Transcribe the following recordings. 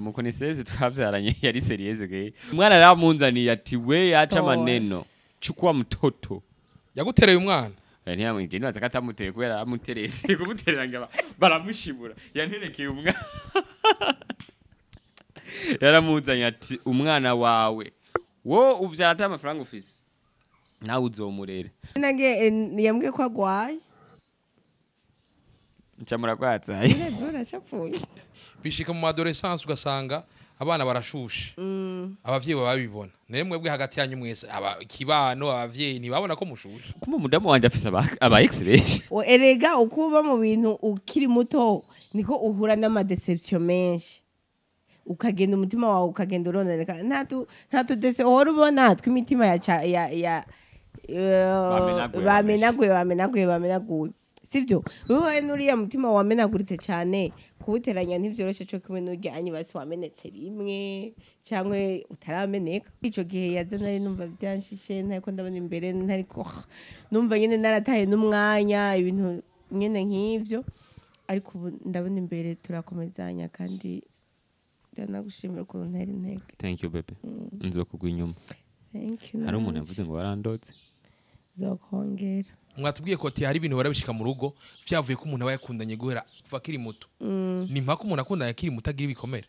umukonisezi twavyaranye yari serieze ge umwana aramunzaniye ati we yaca maneno chukua mtoto yagutereye umwana ntiyamwite nibaza ko atamuteye kubera amuterese kumuterera ngo baramushibura yanterekeye umwana yaramuzanye ati umwana wawe wo uvyara ata amafaranga ufise nawe uzomurera nage yambwiye ko agwaye ncamura kwatsaye buracapfuye bishika mu adolescence ugasanga abana barashushe abavyeyi babibona nemwe bwe hagati yanyu mwese kibano abavyeyi ntibabona ko mushushe kuma mudamu wanje afise aba ex benshi erega ukuba mu bintu ukiri muto niko uhura n'amadeception menshi ukagenda umutima wawe ukagenda urondereka ntatu dese uhora ubona twimitima ya bamenaguye sibyo wowe nuriya mutima wamenaguritse cyane kuwuteranya ntivyoroshe cyo kimwe n'urya anyibasi wamenetse rimwe cyangwa utarameneka ico gihe yazana ari numva byanshishe ntako ndabona imbere ntariko numva nyene narataye n'umwanya ibintu nyene nk'ivyo ariko ndabona imbere turakomezanya kandi ndanagushimira ko ntari intege. Thank you baby nzokugwa inyuma. Thank you. Hari umuntu yavuze ngo warandotse zokongera mwatubwiye ko hari ibintu barabishika mu rugo vyavuye ko umuntu aba yakundanye guhera kuva kiri muto ni mpaka umuntu akundanye akiri muto agira ibikomere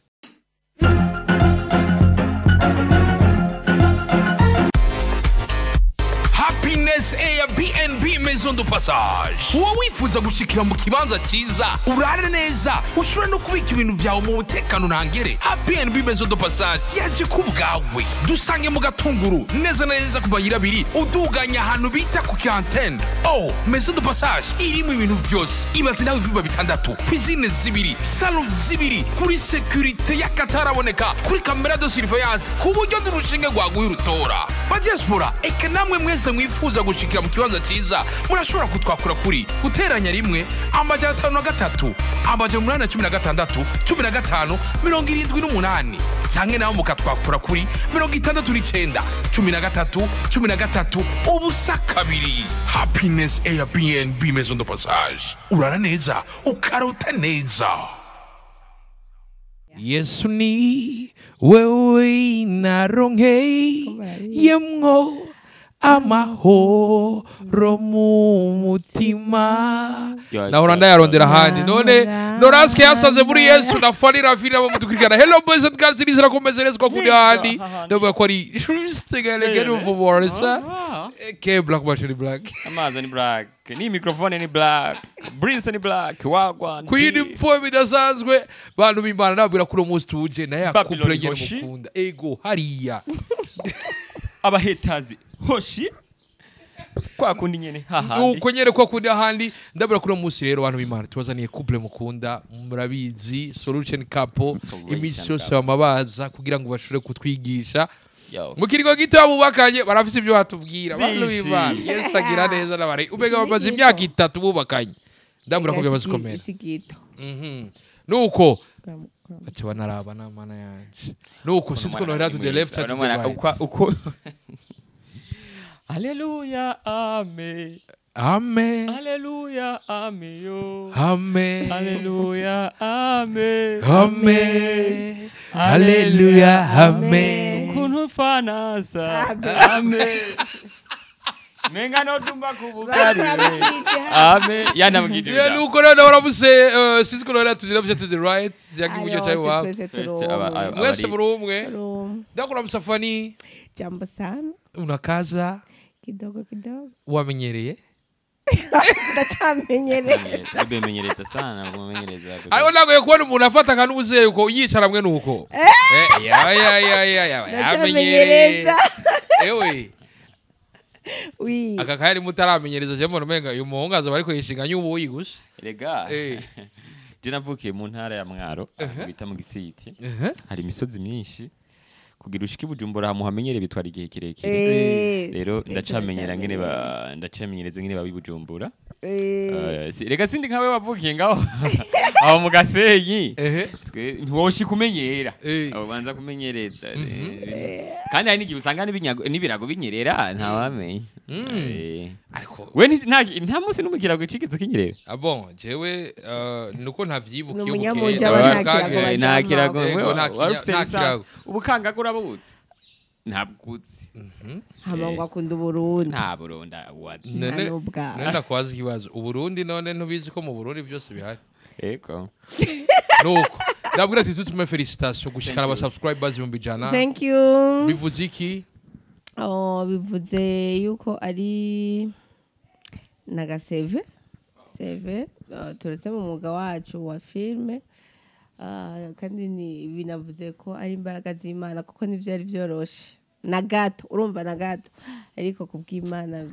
Happiness Airbnb Maison de Passage wowe wifuza gushikira mu kibanza cyiza urare neza ushobora no kubika ibintu vyawe mu butekano ntangere Airbnb Maison de Passage yaje kubwawe dusange mu Gatunguru neza neza ku bayira biri uduganya ahantu bita ku Kiantene Maison de Passage iri mu bintu vyose ibaze nawe ivyumba bitandatu cuisine zibiri salon zibiri kuri security yakataraboneka kuri camera de surveillance ku buryo durushinge rwaguye urutora ba diaspora eka namwe mwese mwifuza gushikira mu kibanza cyiza murashobora kutwakura kuri guteranya rimwe amajana 5 amajana 816 15 78 canke naho mukatwakura kuri 69 13 ubusa kabiri Happiness Airbnb Maison de Passage urara neza ukarota neza Yesu ni wewe naronke yemwo amahoro mu mutima nahora ndayarondera handi none Noraske yasaze muri Yesu na Falira vile bamudukurikirana hello boys and girls nizera komezerezwa kuri handi ndabwo ko ari stegele for worse ke black bashiri black amazi ni black ni microphone ni black Prince ni black wagwa Queen Foy bidasanzwe bantu bimbana nabwira kuri umunsi tuje na yakupure nyene mukunda ego hariya abahetazi hoshi kwa kundi nyene hahandi nuko nyere kwa kundi hahandi ndabura kuri umunsi rero abantu bimana tubazaniye couple mukunda murabizi solution couple imisi yose bamabaza kugira ngo bashore kutwigisha mu kiringo gito abubakanye barafise ivyo batubwira abantu bimana Yesu agira neza nabari ubega bamaze imyaka 3 bubakanye ndabura ko bamaze komera nuko acha banaraba na mana yanje nuko sinziko no to the left to the right uko Hallelujah, amen. Amen. Hallelujah, amen. Yo. Amen. Hallelujah, amen. Amen. Hallelujah, amen. Kunufanasa. Amen. Menga no dumba kubugari. Amen. Yana mugije. Ya nuko rero urabuse sinziko no to the left to the right. Zaki mujye cyayo wa. Mwese muri umwe. Ndakura Musafani. Jambo sana. Unakaza kidogo wamenyereye ndacamenyereye abemenyereza sana mumenyereza ayo nago yakubona umuntu afata kandi ubuze uko yicara mwe nuko ya amenyereza ewe oui aka kari mutaramenyereza je mbona menga uyu muhungaza bari ko yishinganya ubuyi gusa rega je navukiye mu ntara ya Mwaro bita mu Gisiti hari imisozi myinshi kugira ushiki Bujumbura hamuhamenyere bitwara igihe kirekire rero ndacamenyera ndacamenyereza ngene babi Bujumbura rega sindi nkawe wavukiye ngaho aho mu Gasenyi ntiwoshi kumenyera abo banza kumenyereza kandi hari n'igihe usanga n'ibirago binyerera ntawamenye ariko we nta munsi n'umukira ngo icigeze kinyerera bon jewe nuko ntavyibukiye N'umunyamuja nta kirago warufite lisansi ubukangagura buzi ntabwuzi hama ngo akunda Uburundi nta Burundi wazi nenda kwaza ikibazo Uburundi none ntubizi ko mu Burundi byose bihari eko nuko ndabwira ati tutume felicitation gushikana aba subscribers 100 thank you bivuze iki bivuze yuko ari nagaseve turetse mu mwuga wacu wa filme kandi binavuze ko ari imbaraga z'Imana kuko ntivyari vyoroshe na gato urumva na gato ariko kubw'Imana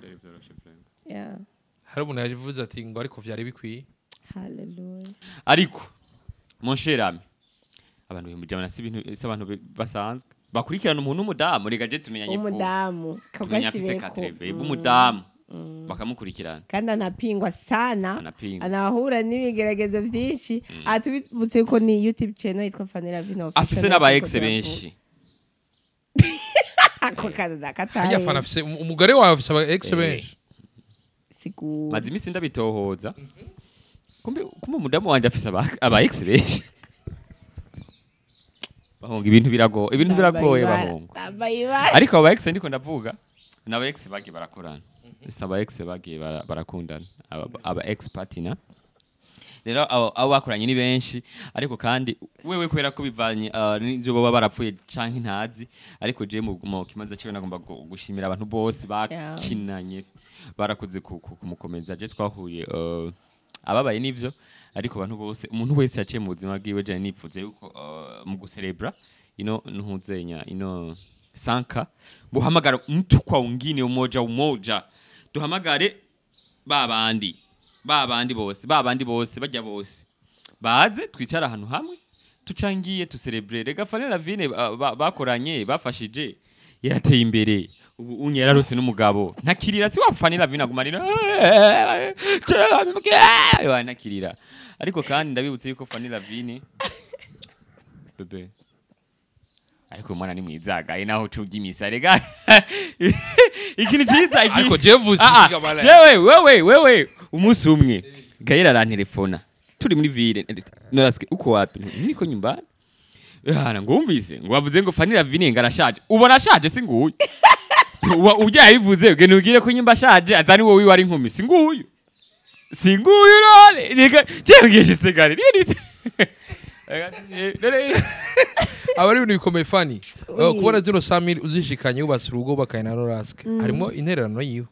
hari umuntu yavuze ati ngo ariko vyari bikwiye haleluya ariko mon cher ami abantu bimujana si ibintu abantu basanzwe bakurikirana umuntu w'umudamu rega je tumenyanye ko umudamu kagashireko umudamu bakamukurikirana kandi anapingwa sana anahura n'ibigeragezo byinshi atubutse ko ni YouTube channel yitwa Fanny Vino afise n'aba ex benshi ako kana kataye ya Fanny afise umugore wawe afise aba ex benshi siku mazimi sindabitohoza kumbe umudamu wanje afise aba ex benshi bahunga ibintu biragoye bahunga ariko aba ex ndiko ndavuga n'aba ex bagiye barakorana aba ex bagiye barakundana aba ex partner rero abo bakoranye ni benshi ariko kandi wewe kwera ko bivanye n'ivyo baba barapfuye canke ntazi ariko je mu kimanza cyo nagomba gushimira abantu bose bakinanye barakuze kumukomeza je twahuye ababaye nivyo ariko abantu bose umuntu wese yaciye mu buzima bwiwe je nipfuze yuko mu gucelebra ntuzenya sanka buhamagara mtu kwa wengine umoja duhamagare babandi bose bajya bose baze twicara ahantu hamwe tucangiye tucelebrate rega Fanny Vino bakoranye bafashije yarateye imbere ubu unye yararose n'umugabo ntakirira si wa Fanny Vino agumarira nakirira ariko kandi ndabibutse yuko Fanny Vino bebe ariko mwana ni mwizaga naho cuga imisa rega ikintu ciza iki ariko jevuze wewe umunsi umwe gahera arantelefona turi muri ville noraske uko wapi niko nyumbani ngo umvise ngo bavuze ngo Fanny Vino ngarashaje ubona ashaje singuye ujya yivuze ugene ugire ko nyimba ashaje azani wowe wari inkumi singuye role rega jewe segare abari ibintu bikomeye Fanny kubona zino Samir uzishikanye ubasa urugo bakayina noraske harimo intererano yiwe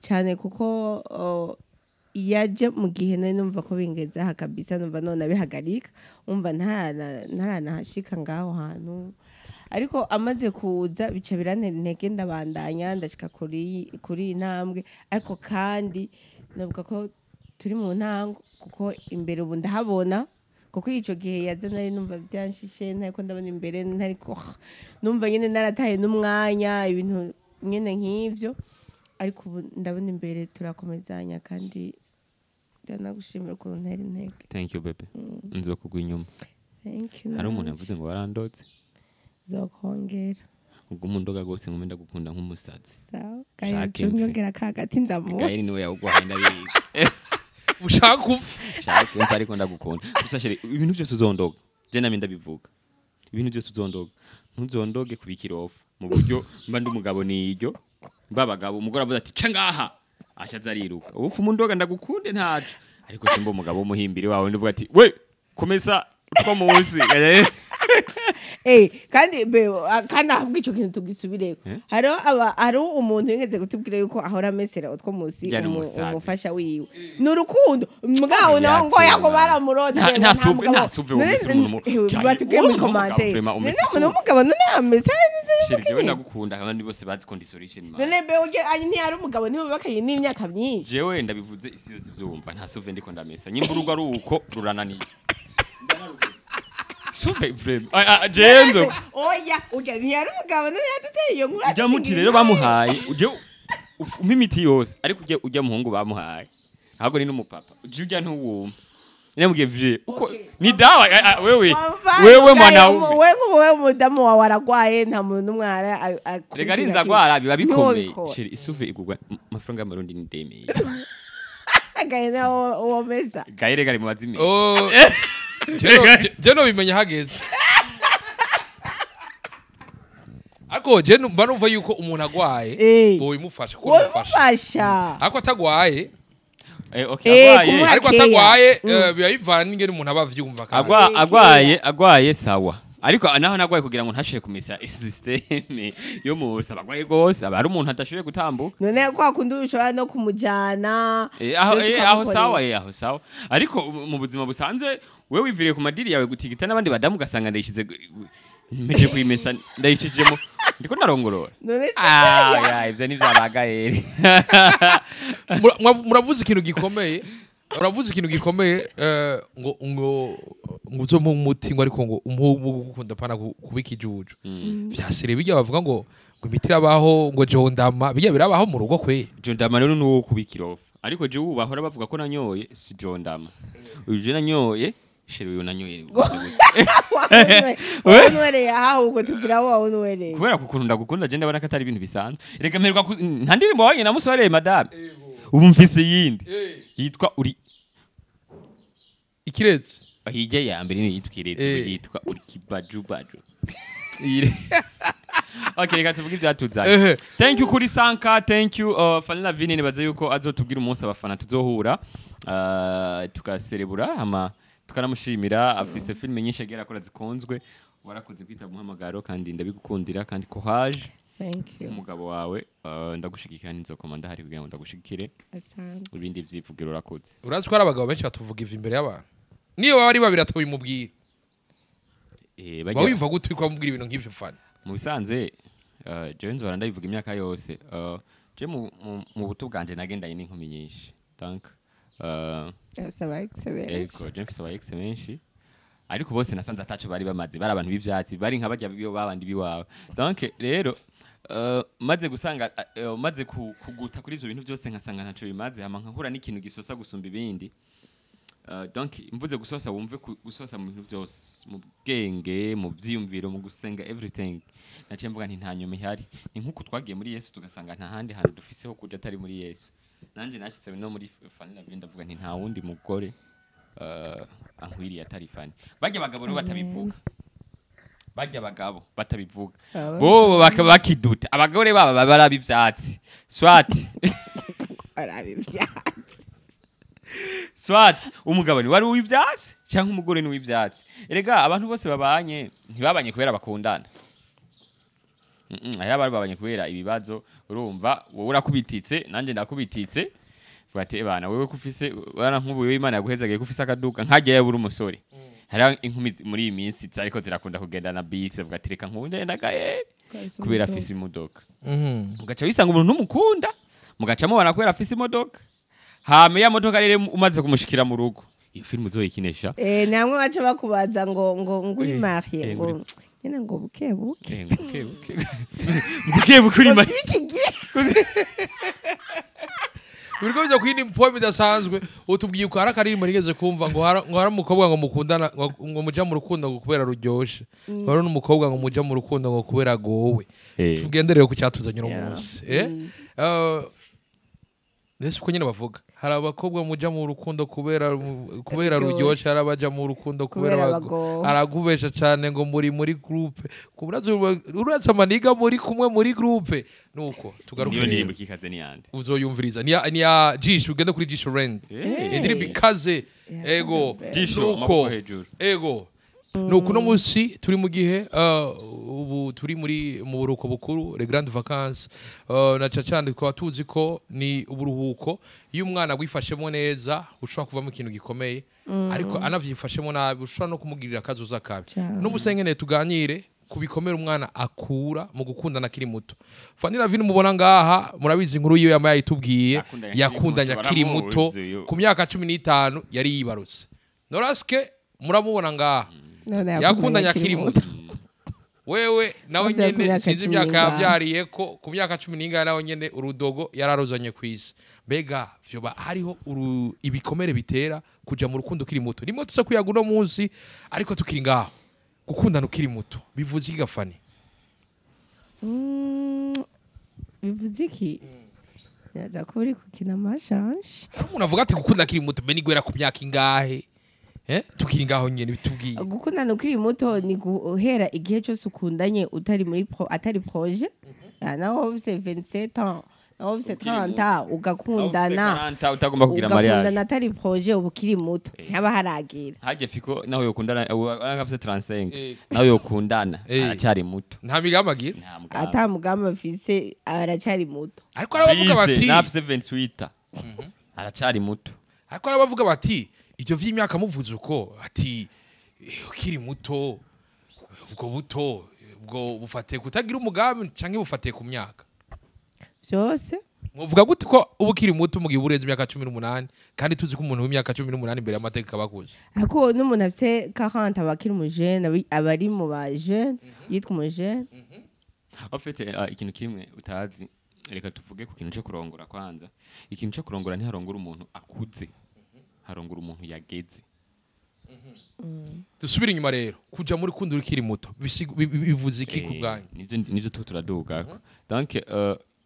cyane kuko yaje mu gihe nari numva ko bingeza hakabisa numva none bihagarika umva ntaranahashika ngaho hantu ariko amaze kuza bica birantera intege ndabandanya ndashika kuri intambwe ariko kandi navuga ko turi mu ntango kuko imbere ubu ndahabona kuko ico gihe yaza nari numva byanshishe ntako ndabona imbere ntariko numva nyene narataye n'umwanya ibintu nyene nk'ivyo ariko ubu ndabona imbere turakomezanya kandi ndanagushimira ko ntera intege thank you baby nzokugwa inyuma thank you hari umuntu yavuze ngo warandotse zokongera ubwo umundoga gose ngumenda gukunda nk'umusazi sawa kandi nyongera kagati ndamu gairi niwe yawugwahenda biga ushaka ufu shaka umva ariko ndagukunda gusa shere ibintu byose uzondoga je nami ndabivuga ibintu byose uzondoga ntuzondoge kubikirofu mu buryo mba ndi umugabo niryo babagabo umugore avuze ati cangaha ashaza ariruka ufu mundoga ndagukunde ntaje ariko simba umugabo w'umuhimbiri wawe ndivuga ati we komeza utwo munsi kandi ahubwo ico kintu tugisubireko hari umuntu yengeze gutubwira yuko ahora mesera utwo munsi umufasha wiwe n'urukundo mugabo naho ngo yago baramuronde nta suve batubwiye mu commentaire n'umugabo none amesa jewe ndagukunda kandi bose bazi condition none be uje ntiyari umugabo nibo bakaye n'imyaka myinshi jewe ndabivuze isi yose byumva nta suve ndiko ndamesa nyimburugo ari uko rurananiye Super frame. Jenzo. Oya, ntiyari umugabo none yaduteye iyo nkuru. Ujya muti rero bamuhaye, uje umimiti yose, ariko ujya muhungu bamuhaye. Ahubwo ni n'umupapa. Ujya ntuwumva. Nemubwiye vye uko ni dawa wewe mwanaume wewe mudamu wawe aragwaye nta muntu numwe rega rinza gwara biba bikomeye sheri isuve igugwa amafaranga y'amarundi ni demi gaina uwo meza gaire gari mu bazimi jeno bimenya hageze ako jeno mbanumva yuko umuntu agwaye bo imufasha ko umufasha ako atagwaye agwaye ariko atagwaye biba bivana n'ingene umuntu abavyumva agwaye sawa ariko naho nagwaye kugira ngo ntashire kumisa systeme yo musa bagwaye gose abari umuntu atashoboye gutambuka none kwa kundi ushobora no kumujana aho sawa ariko mu buzima busanzwe wewe wiviriye ku madiri yawe gutigita n'abandi badamu gasanga ndayishize meje kwimesa ndayishijemo ndiko narongorora ivyo ni vyabagaye muravuze ikintu gikomeye ngo uzo mu mutingo ariko ngo umugukunda pana kubika ijuju vyasire bijya bavuga ngo imitira baho ngo jondama bijya birabaho mu rugo kwe jondama rero nuwo kubikirofa ariko je ubahora bavuga ko nanyoye si jondama uje nanyoye sheri uyu nanyoye wewe ahubwo tugira wawe unwereye kubera kukuntu ndagukunda je ndabona ko atari ibintu bisanzwe rega mperwa nta ndirimbo wanye namusoreye madame ubu mfise yindi yitwa uri ikirezi ahije ya mbere ni yitwa kirezi yitwa uri kibajubaju okay reka tuvuge ivyatuzanye thank you kuri Sanka thank you Fanila Vini nibaze yuko azotubwira umunsi abafana tuzohura tukaserebura ama tukanamushimira afise filme nyinshi agera akora zikunzwe warakoze kwita muhamagaro kandi ndabigukundira kandi courage thank you umugabo wawe ndagushigikira nzokomanda hari kugira ngo ndagushigikire asante ibindi vyivugiro urakoze urazi ko abagabo benshi batuvuga ivi imbere y'abantu niyo bari babira tubimubwira bawimva gute ko bamubwira ibintu nk'ivyo fana mu bisanze jewe nzora ndabivuga imyaka yose je mu buto bwanje nagendaye n'inkumi nyinshi donc James Waix menshi ariko bose nasanze atacu bari bamaze bari abantu b'ivyatsi bari nk'abajya biyo babandi biwawe donc rero maze gusanga maze kuguta kuri ivyo bintu byose nkasanga ntaco bimaze hama nkahura n'ikintu gisosa gusumba ibindi donc mvuze gusosa wumve gusosa mu bintu byose mu bwenge mu vyiyumviro mu gusenga everything naciye mvuga nti nta nyuma ihari ni nkuko twagiye muri Yesu tugasanga nta handi hantu dufiseho kuja atari muri Yesu nanje nashitse no muri Fanila Vini ndavuga nti nta wundi mugore ankwiriye atari Fani bajya bagabo rero batabivuga bo bakiduta abagore baba barabivyatsi swati swati umugabo ni wari uwivyatsi cyangwa umugore ni uwivyatsi erega abantu bose babanye ntibabanye kubera bakundana aya bari babanye kubera ibibazo urumva wowe urakubititse nanje ndakubititse Fati bana wewe kufise bana nk'ubu Imana yaguhezagiye kufise akaduka nkajya yabura umusore hari inkumi muri iyi minsi ariko zirakunda kugenda na bise vuga tireka nkunde ndagaye kubera afise imodoka ugaca wisanga umuntu numukunda mugacamo bana kubera afise imodoka hame ya modoka rero umaze kumushikira mu rugo iyo film uzoyikinesha namwe baca bakubaza ngo uri marié ngo nyene ngo bukebuke uri marié Uriko byo kwindi mpome bidasanzwe utubwiye ko harakarimbo rigeze kumva ngo hari umukobwa ngo mukundana ngo muja mu rukundo ngo kubera ruryoshe baro n'umukobwa ngo muja mu rukundo ngo kubera gowe tugendereye ku cyatuzanye no munsi Nese uko nyine bavuga hari abakobwa muja mu rukundo kubera ruryoshe arabaja mu rukundo kubera aragubesha cyane ngo muri groupe uraza maniga muri kumwe muri groupe nuko tugaruke niyo ndirimbo kikaze ni yande uzoyumviriza ni ya Jisho ugende kuri Jisho Rend indirimbo ikaze ego Jisho mako hejuru ego nuko no munsi turi mu gihe ubu turi mu buruhuko bukuru les grandes vacances na cyane twaba tuzi ko ni uburuhuko iyo umwana wifashemo neza ushobora kuvamo ikintu gikomeye ariko anavyifashemo nabi ushobora no kumugirira akazoza kabi n'ubusengene tuganire kubikomera umwana akura mu gukundana kiri muto Fanila Vini mubona ngaha murabizi inkuru yiwe yamaye itubwiye yakundanya kiri muto ku myaka 15 yari yibarutse Noraske muramubona ngaha yakundanya kiri muto wewe nawe Wabyaye ku nyene myaka sinzi 10 imyaka n'ingahe. yavyariye ko ku myaka 10 n'ingahe nawe nyene urudogo yararuzanye kwisi mbega vyoba hariho ibikomere bitera kuja mu rukundo kiri muto nimwe tuza kuyaga uno munsi ariko tukiri ngaho gukundana ukiri muto bivuze iki Gafani bivuze iki yaza ko uri kukina amashanje umuntu avuga ati gukundana kiri muto be nigwera ku myaka ingahe tukiri ngaho nyene bitubwiye gukundana ukiri muto ni guhera igihe cyose ukundanye utari muri atari projet naho ufite 27 ans naho ufite 30 ans ugakundana utagomba kugira mariage ugakundana atari projet ubu kiri muto ntaba haragira haje fiko naho yokundana afite 35 naho yokundana aracyari muto nta migamba agira ata mugamba afise aracyari muto ariko arabavuga bati nafite 28 aracyari muto ariko arabavuga bati ivyo vy'imyaka muvuze uko ati ukiri muto ubwo buto ubwo bufate kutagira umugambi canke bufate ku myaka byose muvuga gute ko ubukiri muto mugihe bureze imyaka 18 kandi tuzi ko umuntu w'imyaka 18 imbere y'amategeko abakuze ako n'umuntu afite 40 abakiri mu jeune abari mu ba jeune yitwa mu jeune afite ikintu kimwe utazi reka tuvuge ku kintu cyo kurongora kwanza ikintu cyo kurongora ntiharongora umuntu akuze harongora umuntu yageze dusubira inyuma rero kuja muri kundi urikiri muto bivuze iki ku bwanyu nivyo turaduga donc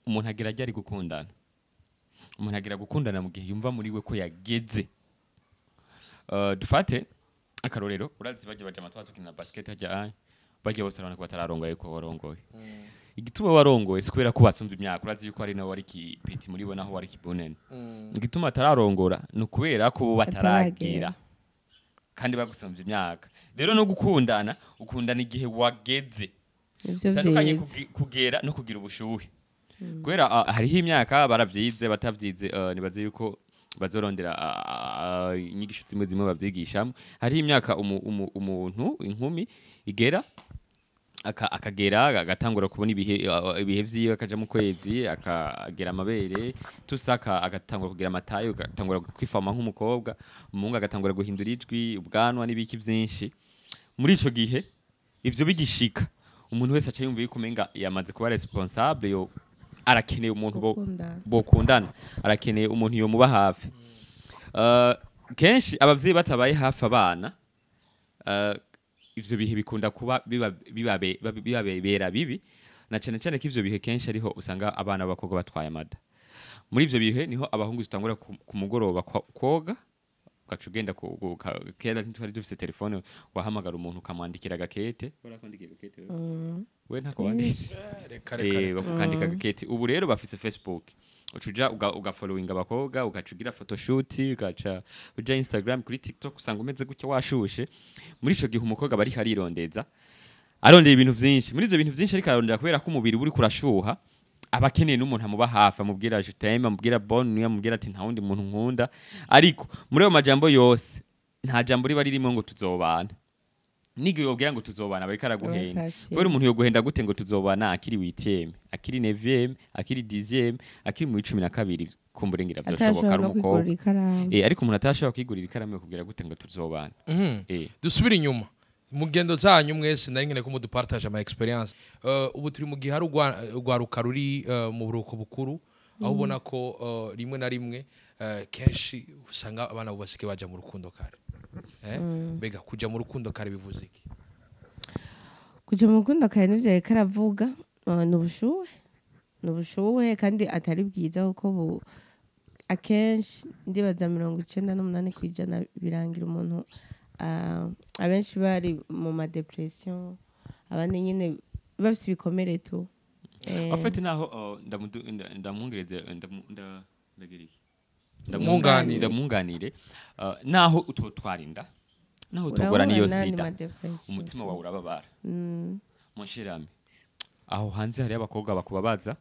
umuntu agira ajya ari gukundana umuntu agira gukundana mu gihe yumva muri we ko yageze dufate akarorero urazi baje amatwa tukina basket hajya baje bose arana ko batararongoye ko warongoye igituma warongoye sikwera ko basumva imyaka urazi yuko ari nawe wari kipeti muri bo naho wari kibonene igituma atararongora no kubera ko bataragira kandi bagusumva imyaka rero no gukundana ukundana igihe wageze tandukanye kugera no kugira ubushuhe kwera hariho imyaka baravyize batavyize nibaze yuko bazorondera inyigisho zimwe zimwe bavyigishamo hariho imyaka umuntu inkumi igera akagera agatangura kubona ibihe vyiwe akaja mu kwezi akagera amabere tusaka agatangura kugira amatayo agatangura kwifama nk'umukobwa umuhungu agatangura guhindura ijwi ubwanwa n'ibiki vyinshi muri ico gihe ivyo bigishika umuntu wese aca yumva yuko umenga yamaze kuba responsable yo arakeneye umuntu bokundana arakeneye umuntu yo muba hafi kenshi abavyeyi batabaye hafi abana ivyo bihe bikunda kuba bibabera bibi na cyane cyane ko ivyo bihe kenshi ariho usanga abana b'abakobwa batwaye amada muri ivyo bihe niho abahungu zitangura ku mugoroba koga ugaca ugenda kera ntitwari dufise telefone wahamagara umuntu ukamwandikira agakete we ntako wanditse bakandika agakete ubu rero bafise Facebook ucuja ugafollowinga abakobwa ugaca ugira photoshoot ugaca uja Instagram kuri TikTok usanga umeze gutya washushe muri ico gihe umukobwa bari harirondeza arondeye ibintu vyinshi muri ivyo bintu vyinshi ariko arondera kubera ko umubiri uri kurashuha abakeneye n'umuntu amuba hafi amubwira je t'aime amubwira bonne nuit amubwira ati nta wundi muntu nkunda ariko muri ayo majambo yose nta jambo riba ririmo ngo tuzobana nige yobwira ngo tuzobana bari karaguhenda kubera umuntu yoguhenda gute ngo tuzobana akiri 8eme akiri 9eme akiri 10eme akiri mu 12 kumburengira byoshoboka ari umukobwa ariko umuntu atashobora kwigurira ikaramu yo kubwira gute ngo tuzobana dusubira inyuma mugendo zanyu mwese nari ngene ko mudupartage ama experience ubu turi mu gihe hari ugwaruka ruri mu buruko bukuru aho ubona ko rimwe na rimwe kenshi usanga abana bubasike baja mu rukundo kare mbega kuja mu rukundo kare bivuze iki kuja mu rukundo kare nivyo karavuga n'ubushuhe kandi atari bwiza kuko akenshi ndibaza 98% birangira umuntu abenshi bari mu ma depression abandi nyine bafite ibikomere tu afite naho ndamwongereze ndamunganire naho utotwarinda naho utogora niyo sida umutima wawe urababara monshirame aho hanze hari abakobwa bakubabaza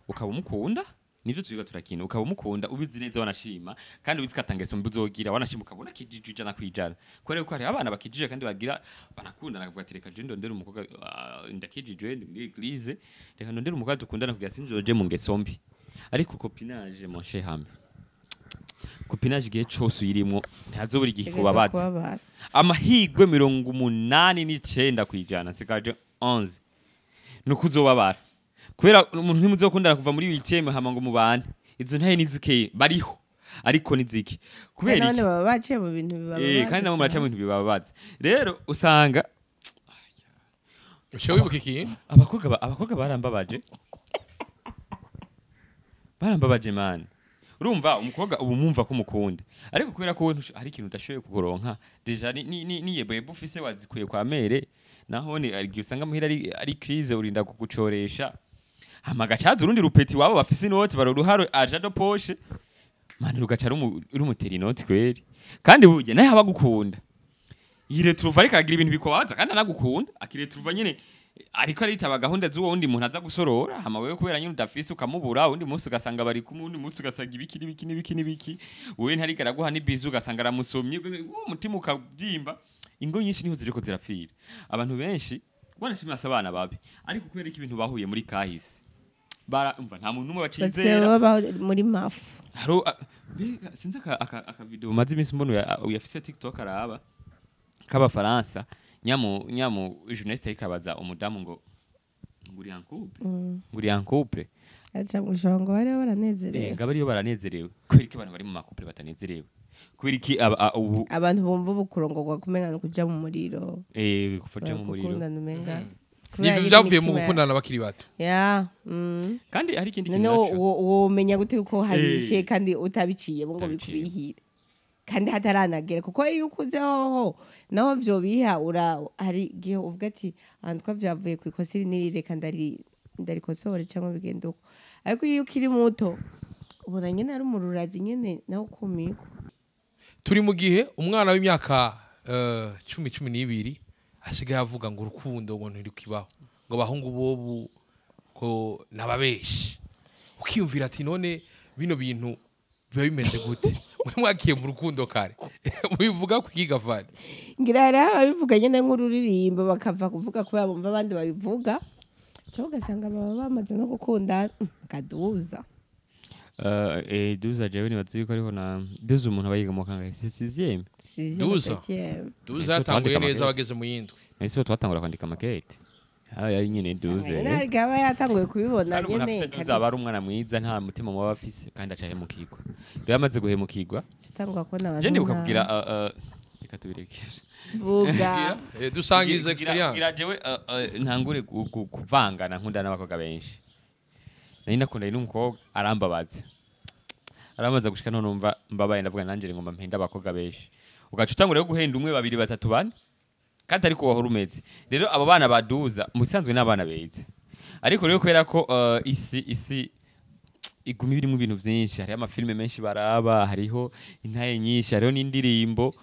ukaba umukunda nivyo tubiba turakina ukaba umukunda ubizi neza wanashima kandi ubizi katangeso mbuzogira wanashima ukabona kijiju jana kwijana kwere ko hari abana bakijije kandi bagira banakunda nakavuga ati reka je ndondera umukobwa ndakijijwe muri église reka ndondera umukobwa dukundana kugira sinzoje mu ngeso mbi ariko copinage mon cher hame copinage gihe cyose uyirimo ntazoburi gihe kubabaza amahigwe 89 kwijana sikaje 11 nuko uzobabara kubera umuntu ntimuzokundana kuva muri 8 hama ngo mubane izo ntaye nizike bariho ariko niziki kubera none baba baciye mu bintu bibabaza kandi nabo muraca mu bintu bibabaza rero usanga ushoboye bukiki abakobwa barambabaje man urumva umukobwa ubu mwumva ko mukunda ariko kubera ko hari ikintu udashoboye kugoronka deja ni yebwe ufise wazikuye kwa mere naho ni ariko usanga muhira ari crise urinda kugucoresha hamaga cyaza urundi rupeti wabo bafise inoti baroruharo aja do poche man rugacara urumutera inoti kweri kandi burya naye abagukunda yire turuva ariko agira ibintu bikobaza kandi anagukunda akire turuva nyene ariko aritaba gahunda z'uwo wundi muntu aza gusorora hama wewe kubera nyine udafise ukamubura undi munsi ugasanga bari kumwe undi munsi ugasanga ibiki wewe ntari garaguha ni bizu ugasanga aramusomye uwo mutima ukabyimba ingo nyinshi niho ziriko zirapfira abantu benshi bonashimye asabana babi ariko kubera ibintu bahuye muri kahise umva nta muntu numwe bacizera muri mafu haro sinzi aka video mazi iminsi mbono uyafise TikTok araba kaba Faransa nyamu journaliste ikabaza umudamu ngo nguri yankupe acha mushongo bari baranezerewe ngabari yo baranezerewe kweri ko abantu bari mu makuple batanezerewe kweri ki abantu bumva ubukurongorwa kumenga kuja mu muriro kufaje mu muriro nivyo byavuye mu gukundana bakiri bato kandi hari ikindi kintu uwo menya gute uko habishe kandi utabiciye ngo bikubihire kandi hataranagera kuko iyo ukuzeho naho byo biha hari gihe uvuga ati andwa byavuye ku ikosiri nireka ndari kosore cyangwa bigenda uko ariko iyo ukiri muto ubona nyine ari umururazi nyine naho kumiko turi mu gihe umwana w'imyaka 12 asigaye avuga ngo urukundo ngo ntirukibaho ngo bahungu bobu ko nababeshi ukiyumvira ati none bino bintu biba bimeze gute mwakiye mu rukundo kare ubivuga kugigavani ngira hari ababivuga nyine nk'ururirimbo bakava kuvuga ko bumva abandi babivuga cyo ugasanga baba bamaze no gukunda kaduza duza jewe nibazi ko ariho na duza umuntu abayiga mu kanga 6e duza yatanguye neza bageze mu yindwi nese twatangura kwandika makete yari nyine duze nagaba yatanguye kubibona nyene duza bari umwana mwiza nta mutima mu bafise kandi acahe mu kigwa rero yamaze guhemukirwa cyangwa ko nabantu je ndibuka kugira reka tubireke buga dusangize experience kugira jewe ntangure kuvangana nkunda n'abakobwa benshi nari nakunda n'umukobwa arambabaza gushika none numva mbabaye ndavuga nanje ngomba mpenda abakobwa benshi ugaca utangura guhenda umwe babiri batatu bane kandi ariko wahora umeze rero abo bana baduza musanzwe n'abana beza ariko rero kubera ko isi igumi birimo ibintu byinshi hari amafilme menshi baraba hariho intaye nyinshi hariho n'indirimbo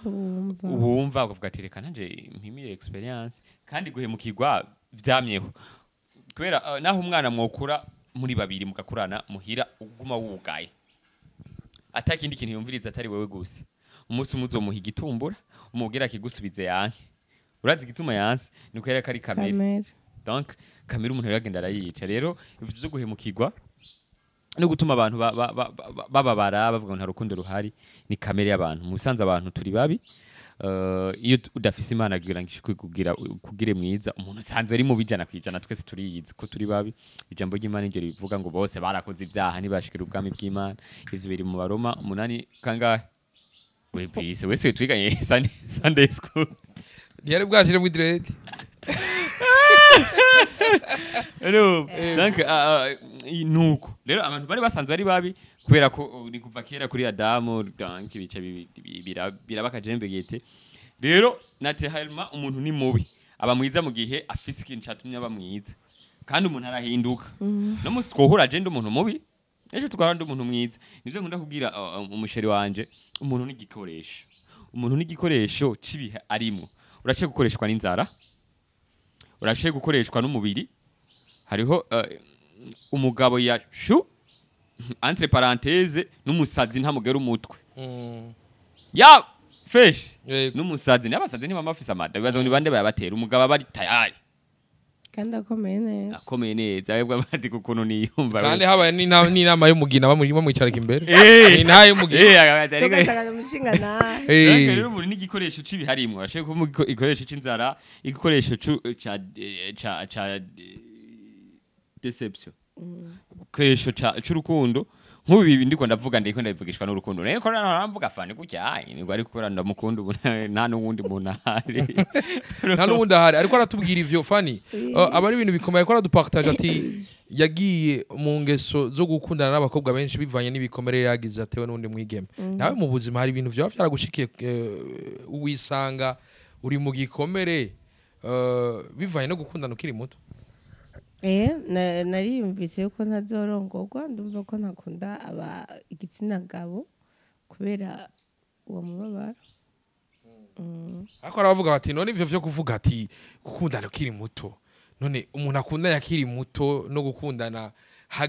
ubumva ukavuga ati reka nanje mpimire experience kandi guhemukirwa byamyeho kubera naho umwana mwokura muri babiri mugakurana muhira uguma wugaye atakindi kintu yumviriza atari wewe gusa umunsi umuzo muha igitumbura umubwira kigusubize yanke urazi igituma yanse nuko yari kari kamera donc kamera umuntu yagenda arayica rero ivyo zo guhemukirwa no gutuma abantu bababara bavuga nta rukundo ruhari ni kamera y'abantu musanze abantu turi babi iyo udafise imana agira kugire mwiza umuntu sanzwe ari mu bijana kwijana twese turiyizi ko turi babi ijambo ry'Imana ingero bivuga ngo bose barakoze ibyaha nibashikira ubwami bw'Imana ivyo biri mu Baroma 8 kangahe we please wese twiganye Sunday school yari bwashire mu direct donc nuko rero abantu bari basanzwe ari babi kubera ko ni kuva kera kuri Adamu donc bice birabaka jembe gete rero nate halma umuntu ni mubi aba mwiza mu gihe afise ikintu cyatumye aba mwiza kandi umuntu arahinduka no musi twohura je ndi umuntu mubi ejo twahandi umuntu mwiza nivyo nkunda kubwira umusheri wanje umuntu ni igikoresho cibihe arimo urashe gukoreshwa n'inzara urashe gukoreshwa n'umubiri hariho umugabo ya entre parenthèse n'umusazi ntamugera umutwe ya fresh n'umusazi n'abasazi ni mama afisa amada bibazo ni bande bayabatera umugabo bari tayari kandi akomeye neza akomeye neza ahubwo bati kukuntu niyumva kandi habaye n'inama y'umugina bamwicarika imbere nta y'umugina tugasanga umushinga nawe rero muri n'igikoresho cy'ibiharimwe ashaka ko igikoresho cy'inzara igikoresho ca deception igikoresho cy'urukundo nk'ubu ndiko ndavuga ndiko ndabivugishwa n'urukundo rero ko naramvuga fani gutya niko ari gukora ndamukunda nta n'uwundi muntu ahari nta n'uwundi ahari ariko aratubwira ivyo fani aba ari ibintu bikomeye ariko aradupartage ati yagiye mu ngeso zo gukundana n'abakobwa benshi bivanye n'ibikomere yagize atewe n'undi mwigeme nawe mu buzima hari ibintu vyaba vyaragushikiye wisanga uri mu gikomere bivanye no gukundana ukiri muto nariyumvise yuko ntazorongorwa ndumva ko ntakunda igitsina gabo kubera uwo mubabaro ariko aravuga bati none ivyo vyo kuvuga ati gukundana ukiri muto none umuntu akunda yakiri muto no gukundana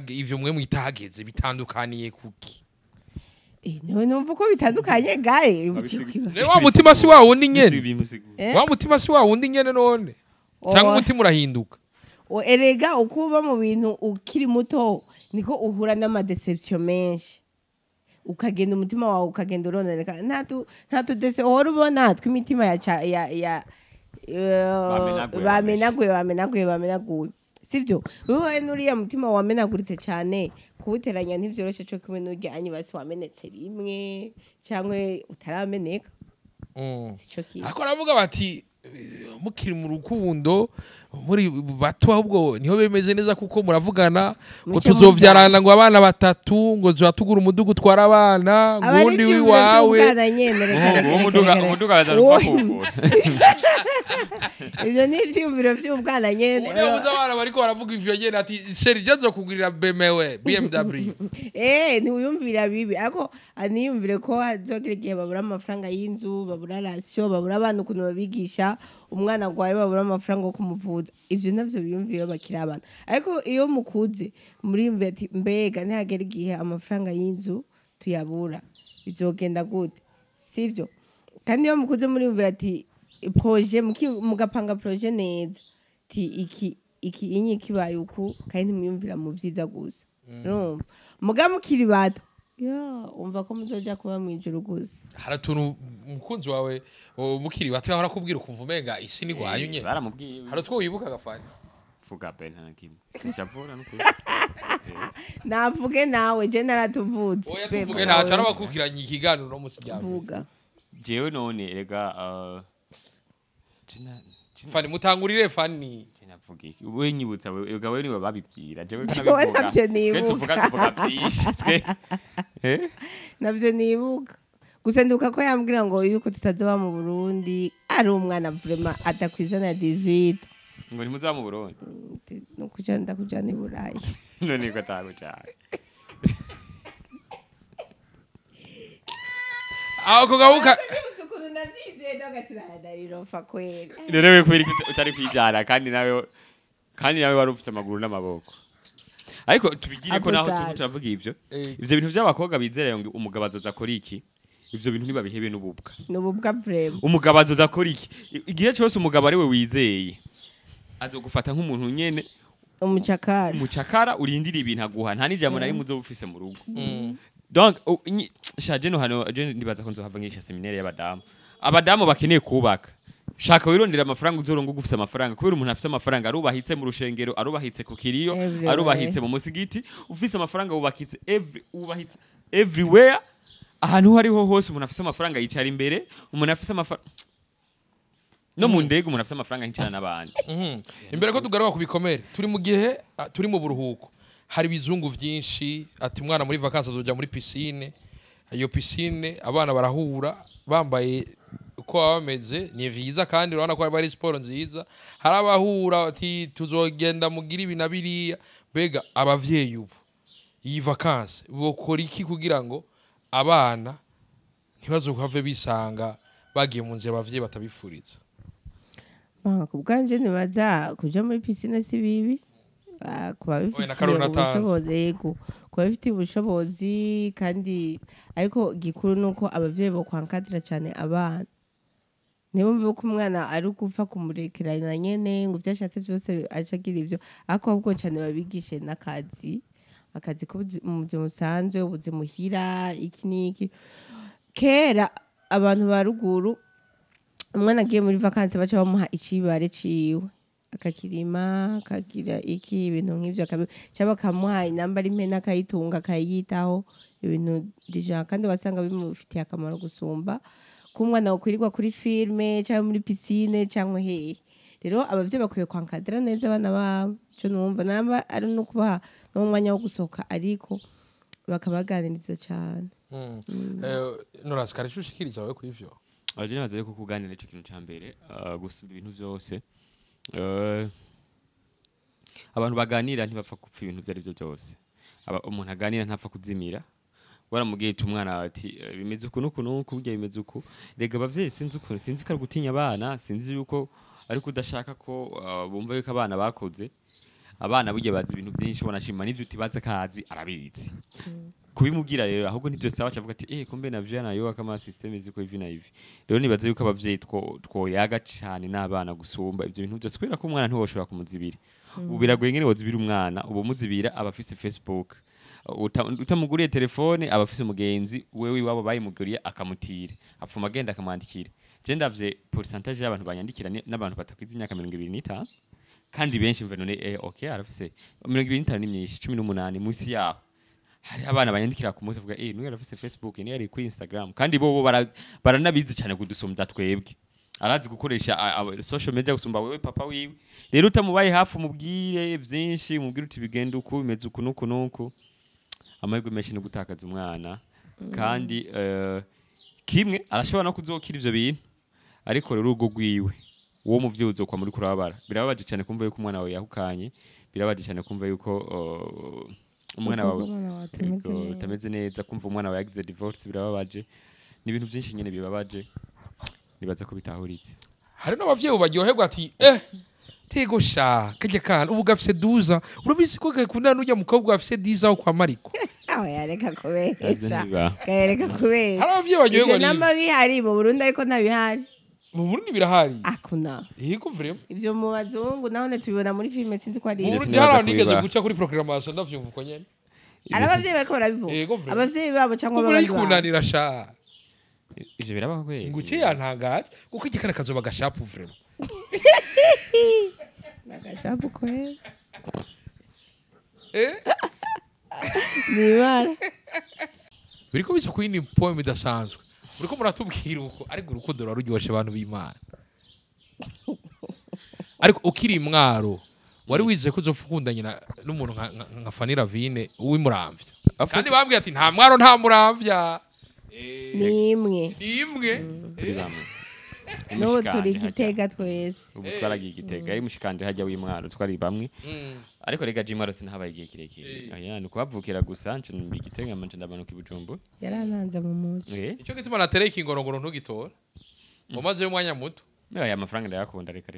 ivyo mwe mwitageze bitandukaniye kuki niwe numva ko bitandukanye gaye wa mutima si wa wundi nyene wa mutima si wa wundi nyene none cyangwa umutima urahinduka erega ukuba mu bintu ukiri muto niko uhura n'amadeception menshi ukagenda umutima wawe ukagenda urononeka nta tudese uhora ubona tw'imitima ya bamenaguye sibyo wowe nuriya mutima wamenaguritse cyane kuwuteranya ntivyoroshe cyo kumwe n'urya anyibasi wamenetse rimwe cyangwa utarameneka sico kiyo ariko aravuga bati mukiri mu rukundo muri bato ahubwo niho bemeze neza kuko muravugana ngo tuzovyarana ngo abana batatu ngo zatugura umudugu twara abana ngundi wiwawe umuduga azarufa kuko ivyo ni ivyumviro vy'ubwana nyene ubuze abana bariko baravuga ivyo nyene ati sheri jazo kugurira BMW ntiwiyumvira bibi ariko aniyumvire ko hazogira igihe babura amafaranga y'inzu babura rasiyo babura abantu ukuntu babigisha umwana agwaye babura amafaranga yo kumuvuza ivyo navyo biyumvira bakiri abana ariko iyo mukuze muri ati mbega ntihagera igihe amafaranga y'inzu tuyabura bizogenda gute sivyo kandi iyo mukuze muri ati projet mugapanga projet neza ti iki inyi kibaye uku kandi muyumvira mu vyiza gusa urumva muga mukiri bato umva ko muzoja kuba mwijuru gusa haratuntu umukunzi wawe mukiri bato yahora kubwira ukumva umenga isi ni gwayo nyene baramubwiye haratwo wibuka gafanya vuga ben hakim sishavura nuko navuge nawe je naratuvuze oya tuvuge nta cara bakukiranye ikiganiro no musijyamo vuga jewe none rega fani mutangurire fani navuga iki we nyibutsa rega we niwe babibwira jewe tuvuga byinshi twe navyo nibuka gusa ndibuka ko yambwira ngo yuko tutazoba mu Burundi ari umwana vraiment adakwizana 18 ngo ni muzaba mu Burundi no kujanda kujana i Burayi none ko tago cyane ako gabuka rero we kweri utari kwijana kandi nawe wari ufite amaguru n'amaboko ariko tubigire ko naho turavuga ivyo bintu by'abakobwa bizera ngo umugabo azoza akora iki ivyo bintu ntibabihebe n'ububwa vraiment umugabo azoza akora iki igihe cyose umugabo ari we wizeye azogufata nk'umuntu nyene umucakara urindira ibintu aguha nta n'ijambo nari muzo ufise mu rugo donc shaje no hano je ndibaza ko nzohava ngisha seminaire y'abadamu abadamu bakeneye kubaka shaka wirondera amafaranga uzorongo gufisa amafaranga kubera umuntu afise amafaranga arubahitse mu rushengero arubahitse ku kiriyo arubahitse mu musigiti ufise amafaranga ubahitse everywhere ahantu hariho hose umuntu afise amafaranga yicara imbere umuntu afise amafaranga no mu ndege umuntu afise amafaranga yicara n'abandi imbere ko tugaruka ku bikomere turi mu gihe turi mu buruhuko hari bizungu vyinshi ati mwana muri vacances azoja muri piscine iyo piscine abana barahura bambaye uko bameze ni vyiza kandi urabona ko bari sport nziza hari abahura ati tuzogenda mugira ibi na biriya bega abavyeyi ubu iyi vacances bokora iki kugira ngo abana ntibazohave bisanga bagiye mu nzira abavyeyi batabifuriza kubwanje nibaza kuja muri piscine si bibi kuba bifite ubushobozi kandi ariko gikuru nuko abavyeyi bo kwankadira cyane abana ntibumve ko umwana ari gupfa kumurekerana nyene ngo ibyo ashatse byose acagira ibyo ariko ahubwo cyane babigishe n'akazi ko mu buzima busanzwe ubuzima muhira iki n'iki kera abantu ba ruguru umwana agiye muri vacances baca bamuha icibare ciwe akakirima akagira iki ibintu nk'ivyo cyangwa bakamuha inamba impene akayitunga akayitaho ibintu deja kandi wasanga bimufitiye akamaro gusumba ko umwana ukwirirwa kuri filme cyangwa muri piscine cyangwa hehe rero abavyeyi bakwiye kwankadira neza abana babo cyo numva namba ari no kubaha n'umwanya wo gusohoka ariko bakabaganiriza cyane Norasi karishushikiriza wawe kwivyo Abajene bazaye ko kuganira ico kintu ca mbere gusumba ibintu byose abantu baganira ntibapfa gupfa ibintu byari byo byose umuntu aganira ntapfa kuzimira waramubwiye umwana ati bimeze uku nuku nuku burya bimeze uku rega abavyeyi sinzi ko ari gutinya abana sinzi yuko ariko udashaka ko bumva yuko abana bakoze abana burya bazi ibintu byinshi bonashima n'ivyo utibaza kazi arabizi kubimubwira rero ahubwo ntivyo sawa cavuga ati kumbe navyo nayo akama system ziko ivi na ivi rero nibaze yuko abavyeyi twoyaga cyane n'abana gusumba ivyo bintu byose kubera ko umwana ntiwoshobora kumuzibira ubu biragoye ngene wozibira umwana ubu muzibira abafise Facebook utamuguriye telefone abafise umugenzi wewe iwabo bayimuguriye akamutira apfuma agenda akamwandikira je ndavye pourcentage y'abantu banyandikira n'abantu batakwiza imyaka 25 kandi benshi mve none okay arafise 25 ni myinshi 18 munsi yaho hari abana banyandikira ku munsi avuga nuye arafise Facebook ni ari ku Instagram kandi bo baranabizi cyane kudusumba twebwe arazi gukoresha social media gusumba wewe papa wiwe rero utamubaye hafu mubwire vyinshi mubwire uti bigenda uko bimeze uku nuku nuku amahirwe menshi no gutakaza umwana kandi kimwe arashobora no kuzokira ivyo bintu ariko rero urugo rwiwe uwo muvyeyi uzokwa muri kurabara birababaje cyane kumva yuko umwana wawe yahukanye birababaje cyane kumva yuko umwana wawe utameze neza kumva umwana wawe yagize divorce birababaje ni ibintu byinshi nyene bibabaje nibaza ko bitahuritse hari n'abavyeyi baryoherwa ati tego sha kajya kana ubu gafise 12 urabizi ko gakunda n'ujya mukobwa afise 10 aho kwa Mariko yareka kubesha yareka kubesha hari abavyeyi baryoherwa ni namba bihari mu Burundi ariko ntabihari mu Burundi birahari akuna yego vraiment ivyo mu bazungu naho tubibona muri filme sinzi ko ari mu Burundi nigeze guca kuri programmation ndavyumva uko nyene arabavyeyi bariko barabivuga abavyeyi babo cyangwa babandi kunanira sha ivyo birabaho kwezi nguci yantangaje kuko igikana kazoba gashapu vraiment nagashapu kwezi nibara biriko bisa kwini poem idasanzwe uriko muratubwira uko ariko urukundo rwaruryoshe abantu b'Imana ariko ukiri mwaro wari wize ko uzofukundanye n'umuntu nka Fanny Ravine uwimuramvya kandi bambwiye ati nta mwaro nta muramvya nimwe no turi Gitega twese ubu twaragiye Gitega ari mushikanje hajya w'imwaro twari bamwe ariko rega jimwaro sinahabaye igihe kirekire aya ni kwavukira gusa nce mbi Gitega manje ndabanuka ibujumbo yarananza mu muci icyo gituma natereka ingorongoro ntugitora umaze umwanya muto aya mafaranga ndayakunda reka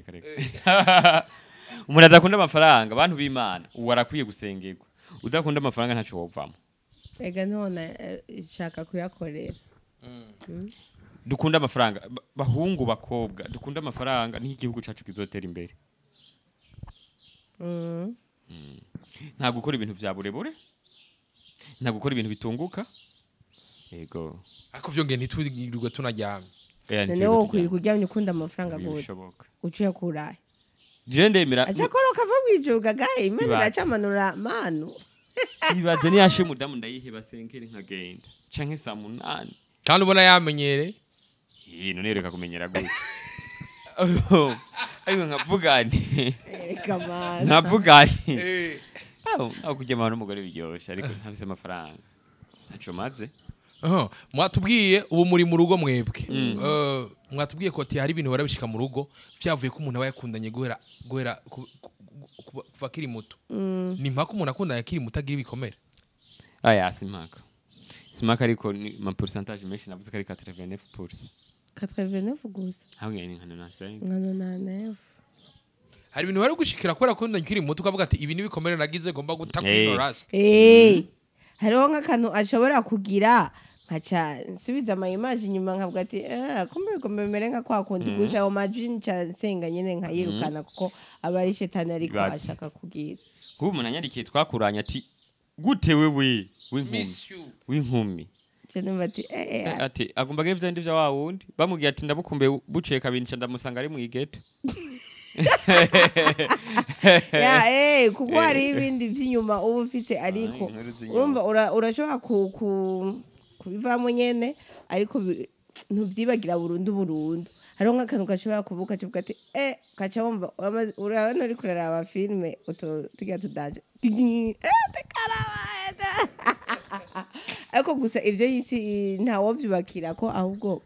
umuntu adakunda amafaranga abantu b'Imana uwo arakwiye gusengerwa udakunda amafaranga ntaco wovamo ega none ishaka kuyakorera dukunda amafaranga bahungu bakobwa dukunda amafaranga n'igihugu cacu kizotera imbere nta gukora ibintu vya burebure nta gukora ibintu bitunguka yego ako vyo nge ntitwirirwe tunaryamye none wo kwirirwa uryamye ukunda amafaranga gute uciye kuraye je ndemera acakoroka va mwijuga gahe imana iracamanura manu ibaze ni yashe mudamu ndayiheba senkere nkagenda canke saa 8 kandi ubona yamenyere none reka kumenyera gute ariko nkavugani aho kujyama n'umugore biryoshe ariko ntafise amafaranga ntaco maze mwatubwiye ubu muri mu rugo mwebwe mwatubwiye ko hari ibintu barabishika mu rugo vyavuye ko umuntu aba yakundanye guhera kuva kiri muto ni mpaka umuntu akundanye akiri muto agira ibikomere aya simaka ariko ni ma pourcentage menshi navuze ko ari 89%. 89 gusa hamwe ni 95. 99. hari ibintu bari gushikira kubera ko ndakiri muto ukavuga ati ibi nibikomere nagize gomba guta kuri Norasi hariho nk'akantu ashobora kugira nkaca nsubiza ama image inyuma nkavuga ati kumbe bimere nka kwa kundi gusa ayo majini nca nsenga nyene nkayirukana kuko aba ari shetani ariko ashaka kugira kuba umuntu anyandikiye twakuranya ati gute wewe w'inkumi ati agomba gire vyandi vya wa wundi bamubwiye ati ndabukumbe buciye kabiri nca ndamusanga ari mu igeto kuko hari ibindi vy'inyuma uba ufise ariko urumva urashobora kubivamo nyene ariko ntuvyibagira burundu hariho nk'akantu gashobora kuvuka kivuga ati kaca wumva urabona uriko uraraba filime tugira tudanje ariko gusa ivyo yisi ntawovyubakira ko ahubwo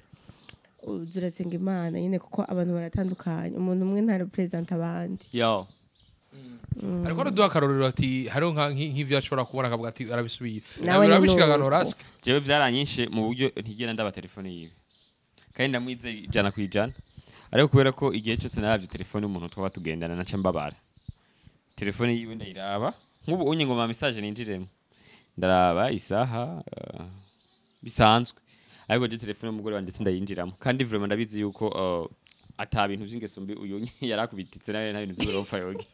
zurasenga Imana nyine kuko abantu baratandukanye umuntu umwe nta represent abandi ariko araduha akarorero ati hariho nk'ivyo ashobora kubona akavuga ati arabisubiye urabishikagano rask jewe vyaranyishe mu buryo ntigera ndaba telefone yiwe kandi ndamwize ijana kwijana ariko kubera ko igihe cyose naravye telefone umuntu twaba tugendana naca mbabara telefone yiwe ndayiraba nk'ubu unye ngo ma message ninjiremo ndaraba isaha bisanzwe ariko je telefone y'umugore wanje sindayinjiramo kandi vraiment ndabizi yuko ata bintu vy'ingeso mbi uyo yarakubititse nawe nta bintu z'uropfa yogi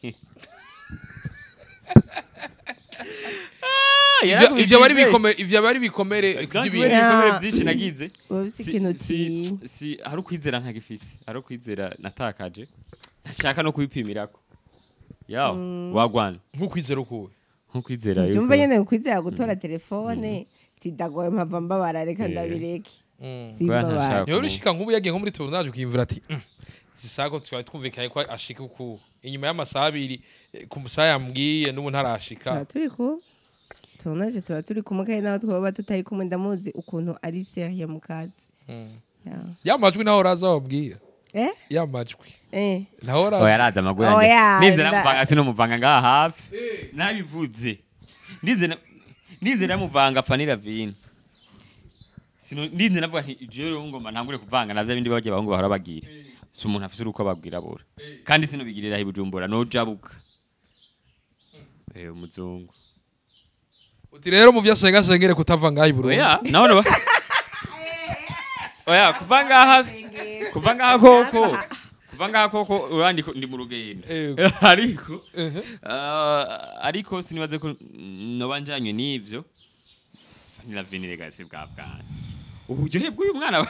ivyo bari bikomere by'ibintu byinshi nagize si hari ukwizera ntagifise hari ukwizera natakaje nashaka no kubipimirako wagwana nk'ukwizera ukuwe nk'ukwizera yuko byumva nyene ukwizera gutora telefone tidagoye mpava mbabara reka ndabireke simbabara yo bishika nk'ubu yagiye nko muri tournage ukimvira ati sisako twari twumvikaye ko ashika uku inyuma y'amasaha abiri ku musaya yambwiye n'ubu ntarashika tournage tuba turi kumwe kandi naho twaba tutari kumwe ndamuzi ukuntu ari serieux mu kazi yamajwi naho uraza wabwira yamajwi naho uraza yaraza amaguru ninze namuvanga sinomuvanga ngaha hafi nabivuze ninze namuvanga fanira vino ndinze navuga nti jewe ngoma ntangure kuvanga navyo bindi baje bahungu bahora bagira si umuntu afise uruko babwirabura kandi sino bigirira hi Bujumbura no jabuka umuzungu uti rero mu vyasenga sengere kutava ngahi Burundi naone kuvanga koko urandi ndi mu rugendo ariko sinibaze ko nobanjanywe n'ivyo fanira vinire gase bwa bwana uburyohe bw'uyu mwana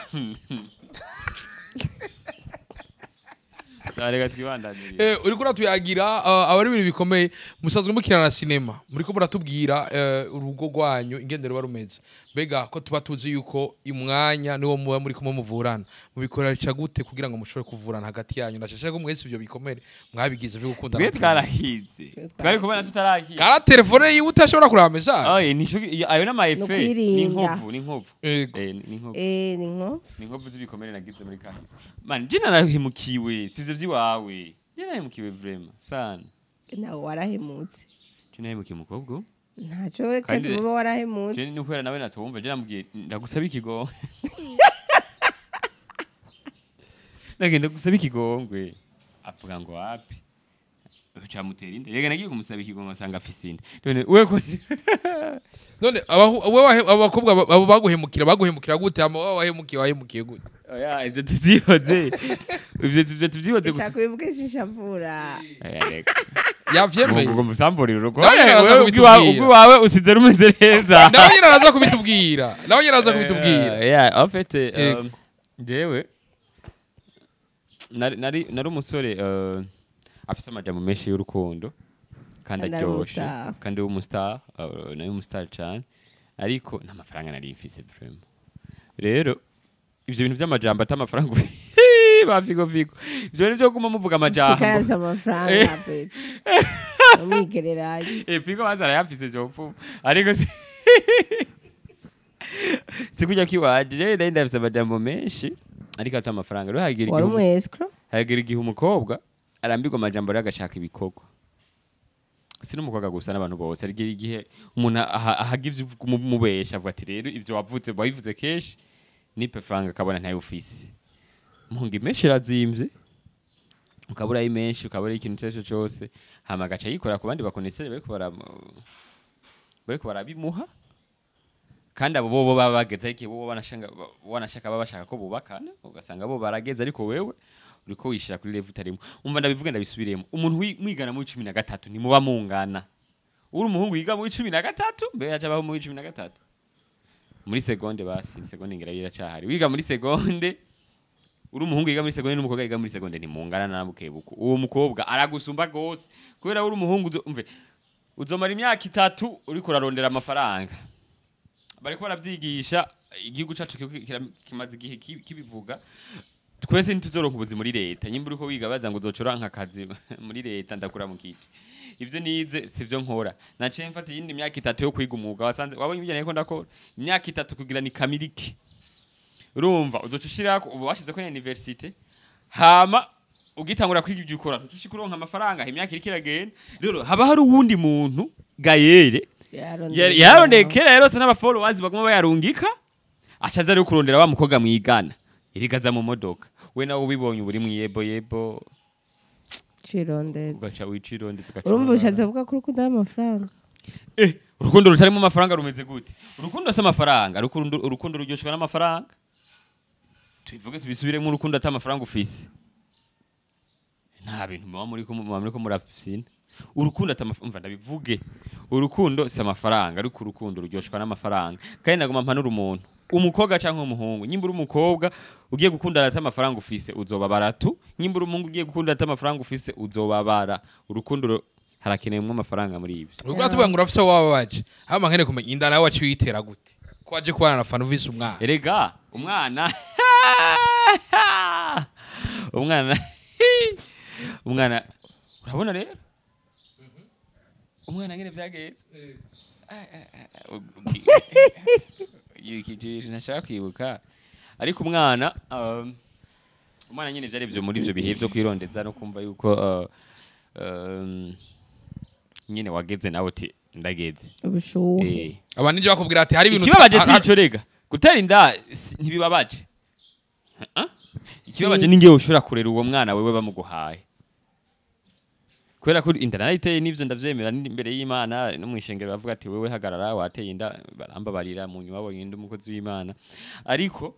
Tarega twibandaniriye uriko uratuyagira abari ibintu bikomeye musanzwe mukirana na cinema muriko muratubwira urugo rwanyu ingendero barumeze bega ko tuba tuzi yuko imwanya niwo muba muri kumwe muvurana mubikoresha gute kugira ngo mushobore kuvurana hagati yanyu nashashaka ko mwese ivyo bikomere mwabigize byo gukundana twarahize twari kubona tutarahize kara telefone yiwe utashobora kuramesha ayo na maefe ni nkovu ni nkovu z'ibikomere nagize muri kahise man jina nahemukiwe sivyo vyiwawe jina nahemukiwe vraiment sana nawe warahemutse jina nahemukiye mukobwa ntacyo kandi muba warahemutse je ni kwera nawe natumva je namubwiye ndagusaba ikigongo nagenda gusaba ikigongwe avuga ngo wapi cyamutera inde rega nagiye kumusaba ikigongo asanga afise inde none weko none abakobwa abo baguhemukira gute amo wahemukiye gute oya ivyo tuvyihoze ivyo tuvyihoze gusa cyakwibuke shishavura yavyemeye ngo musamburira urugo wawe usize rumeze neza nawe yaraza kubitubwira en fait jewe nari umusore afise amajambo menshi y'urukundo kandi aryoshe kandi w'umustar nayo umustar cyane ariko nta mafaranga nari mfise vraiment rero ivyo bintu vy'amajambo atamafaranga bafigo ivyo bintu byo guma muvuga amajambo sikaraza amafaranga pe umwigereraje figo bazara yafise jopfu ariko sikujya kiwaje rero ndafise amajambo menshi ariko atamafaranga rero hagira igihe umukobwa arambirwa amajambo rero agashaka ibikorwa sino umukobwa gusa n'abantu bose ari igihe umuntu ahagivye mubesha avuga ati rero ivyo wavuze babivuze keshi nipe franga akabona ntayo ufise mungi menshi razimvye ukabura imenshi ukabura ikintu cyose cyose hama gaca yikora ku bandi bakonesere bariko barabimuha kandi abo bo baba bageze ariko bo wanashaka baba bashaka ko bubakana ugasanga bo barageze ariko wewe uriko wishira kuri level utarimo umva ndabivuga ndabisubiremo umuntu mwigana mu 13 ni muba mungana uri umuhungu yiga mu 13 mbe yaje abaho mu 13 muri seconde basi seconde ngira iracahari wiga muri seconde uri umuhungu yiga muri seconde n'umukobwa yiga muri seconde ni mungana na bukebuko uwo mukobwa aragusumba gose kubera uri umuhungu umve uzomara imyaka 3 uriko urarondera amafaranga bariko baravyigisha igihugu cacu kimaze igihe kibivuga twese ntituzoronka ubuzi muri leta nyimba uriko wiga baza ngo uzocoranka akazi muri leta ndakura mu kiti ivyo nize sivyo nkora naciye mfata yindi myaka 3 yo kwiga umwuga wasanze wabonye ibyo nako ndakora imyaka 3 kugira ni kamiliki urumva uzocushirako ubu washize ko university hama ugitangura kwiga ibyo ukora ntushikuronka amafaranga imyaka iri kiragenda rero haba hari uwundi muntu gayere yarondekera yarose n'abafollowers baguma bayarungika acaza ari kurondera wa mukobwa mwigana irigaza mu modoka we nawe ubibonye uburi mwiyebo cirondeze ugaca wicirondeze urumva ushatse kuvuga ko urukundo y'amafaranga urukundo rutarimo amafaranga rumeze gute urukundo se amafaranga urukundo ruryoshwa n'amafaranga tubivuge tubisubiremo urukundo atamafaranga ufise nta bintu muba muriko murafina urukundo atamafaranga ndabivuge urukundo si amafaranga ariko urukundo ruryoshwa n'amafaranga kandi nagoma mpanura umuntu umukobwa canke umuhungu nyimbura umukobwa ugiye gukundana atamafaranga ufise uzobabara tu nyimbura umuhungu ugiye gukundana atamafaranga ufise uzobabara urukundo harakeneyemo amafaranga muri ivyo ubwo tuvuga ngo urafise wawe waje hama nkene kumenya inda nawe wacu yitera gute ko waje kubana na fana uvise umwana erega umwana umwana urabona rero umwana ngene vyagenze yikije nashaka kwibuka ariko umwana nyine vyari byo muri byo bihe byo kwirondeza no kumva yuko nyine wageze nawe uti ndageze ubushuhe abantu nje bakubwira ati hari ibintu kibabaje sico rega gutera inda ntibibabaje ikibabaje ninge ushobora kurera uwo mwana wewe bamuguhaye kubera ko inda iteye n'ivyo ndavyemera imbere y'Imana no mwishengero bavuga ati wewe hagarara wateye inda barambabarira mu nyuma babonye ndi umukozi w'Imana ariko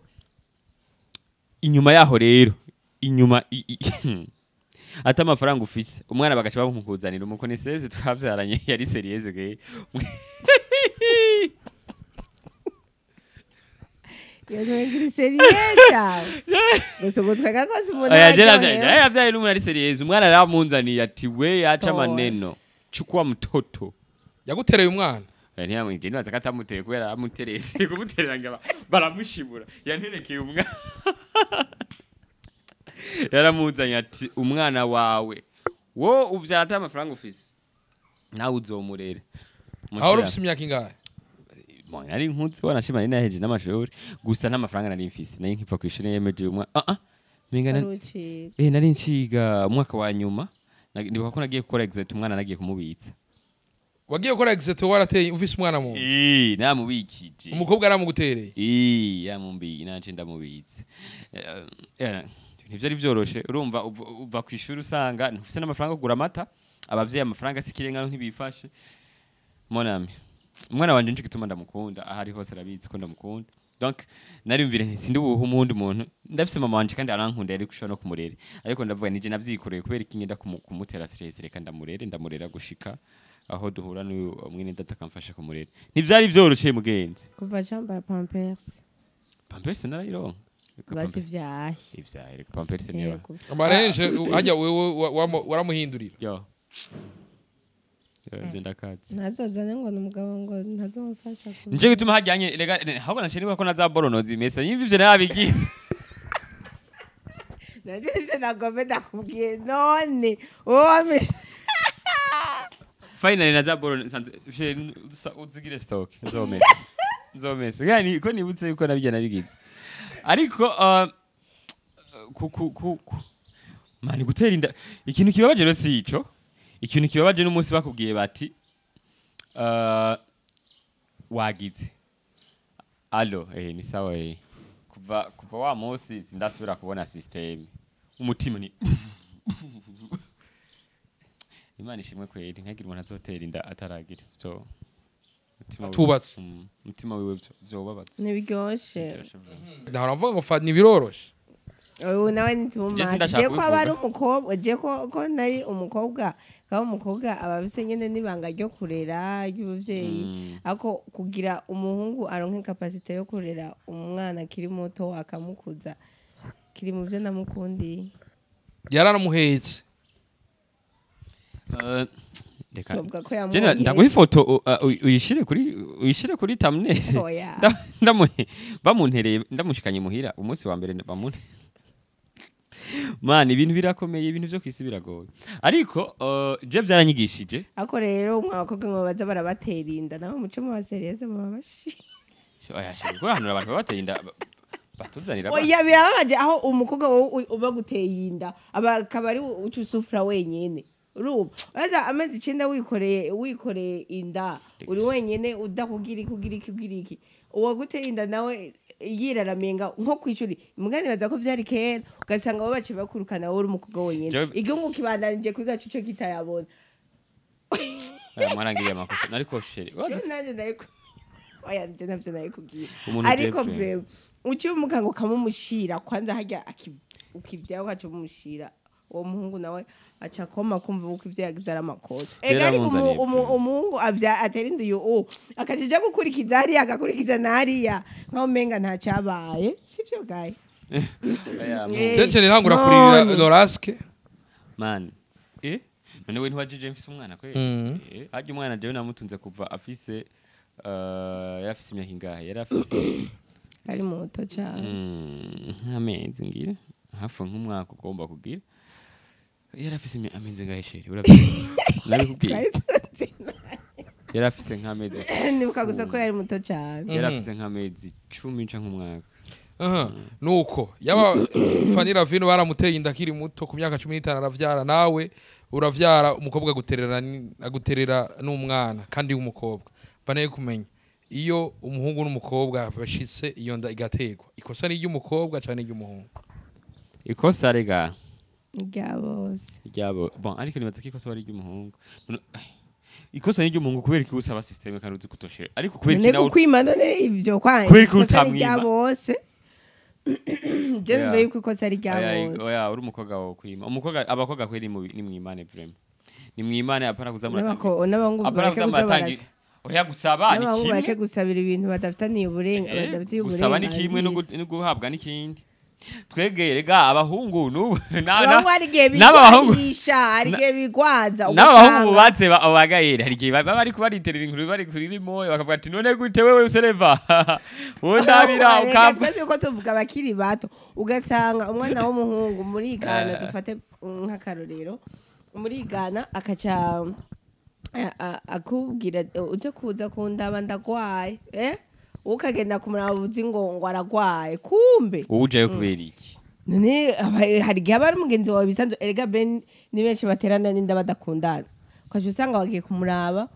inyuma yaho rero inyuma ata amafaranga ufise umwana bagaca bamukuzanira umukone seze twavyaranye yari serieze ge Yari serieze gusa gutwaga ko simuntu yavyaye n'umuntu ari serieze umwana aramunzaniye ati we yaca maneno chukua mtoto yagutereye umwana ntiyamwije nibaza ko atamuteye kubera amuterese kumuterera ngo baramushibura yanterekeye umwana yaramuzanye ati umwana wawe wo uvyata amafaranga ufise nawe uzomurere aho ufise imyaka ingahe nari nkutse wanashima nari naheje n'amashuri gusa nta mafaranga nari mfise nari nkiva ku ishuri yemeje mingana nari nciga umwaka wa nyuma ndibuka ko nagiye gukora exit umwana nagiye kumubitsa wagiye gukora exit warateye ufise umwana mu namubikije umukobwa aramugutereye yamumbi naje ndamubitse nivyo ari vyoroshe urumva uva ku ishuri usanga ntufise n'amafaranga kugura amata abavyeyi amafaranga sikirenga ntibifashe monami umwana wanje nje gituma ndamukunda ahari hose arabizi ko ndamukunda donc narimvire nsindi ubuhu umundi muntu ndafise mama wanje kandi arankunda yari kushona no kumurere ariko ndavuga nije navyikoreye kubera ikingenda kumutera stress reka ndamurera gushika aho duhura n'umwene data kamfasha kumurera ntivyari vyoroshe mugenzi kuva chamba pampers narayironka basi vyahe reka pampers niyo amarenje ajya wewe waramuhindurira yo ndakatse ntazozane ngo n'umugabo ngo ntazomufasha nje gituma hajyanye rega ahubwo nashiriwe ko nazaboronozi mesa yimvivye nabigize naje ivyo nagombe ndakubwiye none wowe finally nazaboronozi uzigire stock nzomesa yani ko nibutse yuko nabijya nabigize ariko mani gutera inda ikintu kibabaje rero sico ikintu kibabaje n'umunsi bakubwiye bati wagize allo ni sawa kuva wa munsi sindasubira kubona system umutima ni Imana ishimwe kweri nkagira umuntu azotera inda ataragira so tubatse umutima wiwe vyobabaza ntibiryoshe ndahora mvuga ngo Fani biroroshe ubu nawe ndashaka ntitumumanje ko aba ari kubivuga. umukobwa je ko nari umukobwa kaba umukobwa aba bise nyene n'ibanga ryo kurera ry'ubuvyeyi ako kugira umuhungu aronke capacité yo kurera umwana kiri muto akamukuza kiri mu byo namukundiye yaranamuhetse reka Tubwa ko yamuhetse. ndaguha ifoto uyishire kuri thumbnail Oya. bamuntereye ndamushikanye muhira umunsi wa mbere bamune man ibintu birakomeye ibintu byo kwisi biragoye ariko je byaranyigishije ako rero umwakobwa ngo baza barabatera inda naho muce mu baseriyeze mu babashi oya shiri ko hano abantu bateye inda batuzanira oya birabaje aho umukobwa wowe uba guteye inda akaba ari ucusufura wenyene uruba aza amezi 9 wikoreye inda uri wenyene udakugira iki uwo guteye inda nawe yiraramenga nko kwicuri mugani baza ko byari kera ugasanga bo bace bakurukana wowe uri umukobwa wenyene igihugu kibandanije kwiga cuco kitayabona mwarangiye amakosa nariko sheri nanje ndayiko oya nje navyo ndayikubwiye Umuntu ariko ujejwe. breve uciye umukango kamumushira kwanza hajya ukivyaho ukaca umushira uwo muhungu nawe aca koma kumva uko ivyo yagize ari amakosa ega ari umuhungu atera inda uyu akajija gukurikiza hariya agakurikiza nariya nkaho menga nta cyabaye sivyo gaye Cece rirangura kuri Loraske man none we ntiwajije mfise umwana kwe haje umwana jewe namutunze kuva afise yarafise imyaka ingahe yarafise ari muto cyane nk'amezi ngira hafi nk'umwaka ugomba kugira yarafise amezi ngahe sheri urabikubwiye yarafise nk'amezi nibuka gusa ko yari muto cyane yarafise nk'amezi 10 canke umwaka nuko yaba Fani Ravino baramuteye inda kiri muto ku myaka 15 aravyara nawe uravyara umukobwa aguterera n'umwana kandi w'umukobwa banaye kumenya iyo umuhungu n'umukobwa bashitse iyo nda igategwa ikosa ni ry'umukobwa cyane ry'umuhungu ikosa rega ryabo bon ariko nibaza ko ikosa bari ry'umuhungu ikosa ni ry'umuhungu kubera ko usaba system kandi uzi kutoshera ariko kubera ko nawe kwimana ne ibyo kwanje kubera ko utamwima bose je mbe yuko ikosa ari ryabo oya uri umukobwa wo kwima umukobwa abakobwa kweri ni mwimane vraiment ni mwimane apana kuzamura n'abahungu batangi oya gusaba ni kimwe bake gusabira ibintu badafitaniye badafitiye gusaba ni kimwe no guhabwa n'ikindi twegere ga abahungu n'ubu n'abahungisha arigiye bigwaza n'abahungu bubatse abagayere harigiye bari kubariterera inkuru bari kuririmo bakavuga ati none gute wewe usereva wondabira ukapfa ko tuvuga bakiri bato ugasanga umwana w'umuhungu muri Ghana dufate nk'akarorero muri Ghana akaca akubwira uze kuza kundaba ndagwaye ukagenda kumuraba uzi ngo aragwaye kumbe ujeyo kubera iki none hari gihe abari mugenzi wawe bisanzwe erega ben ni benshi baterana n'inda badakundana ukaje usanga bagiye kumuraba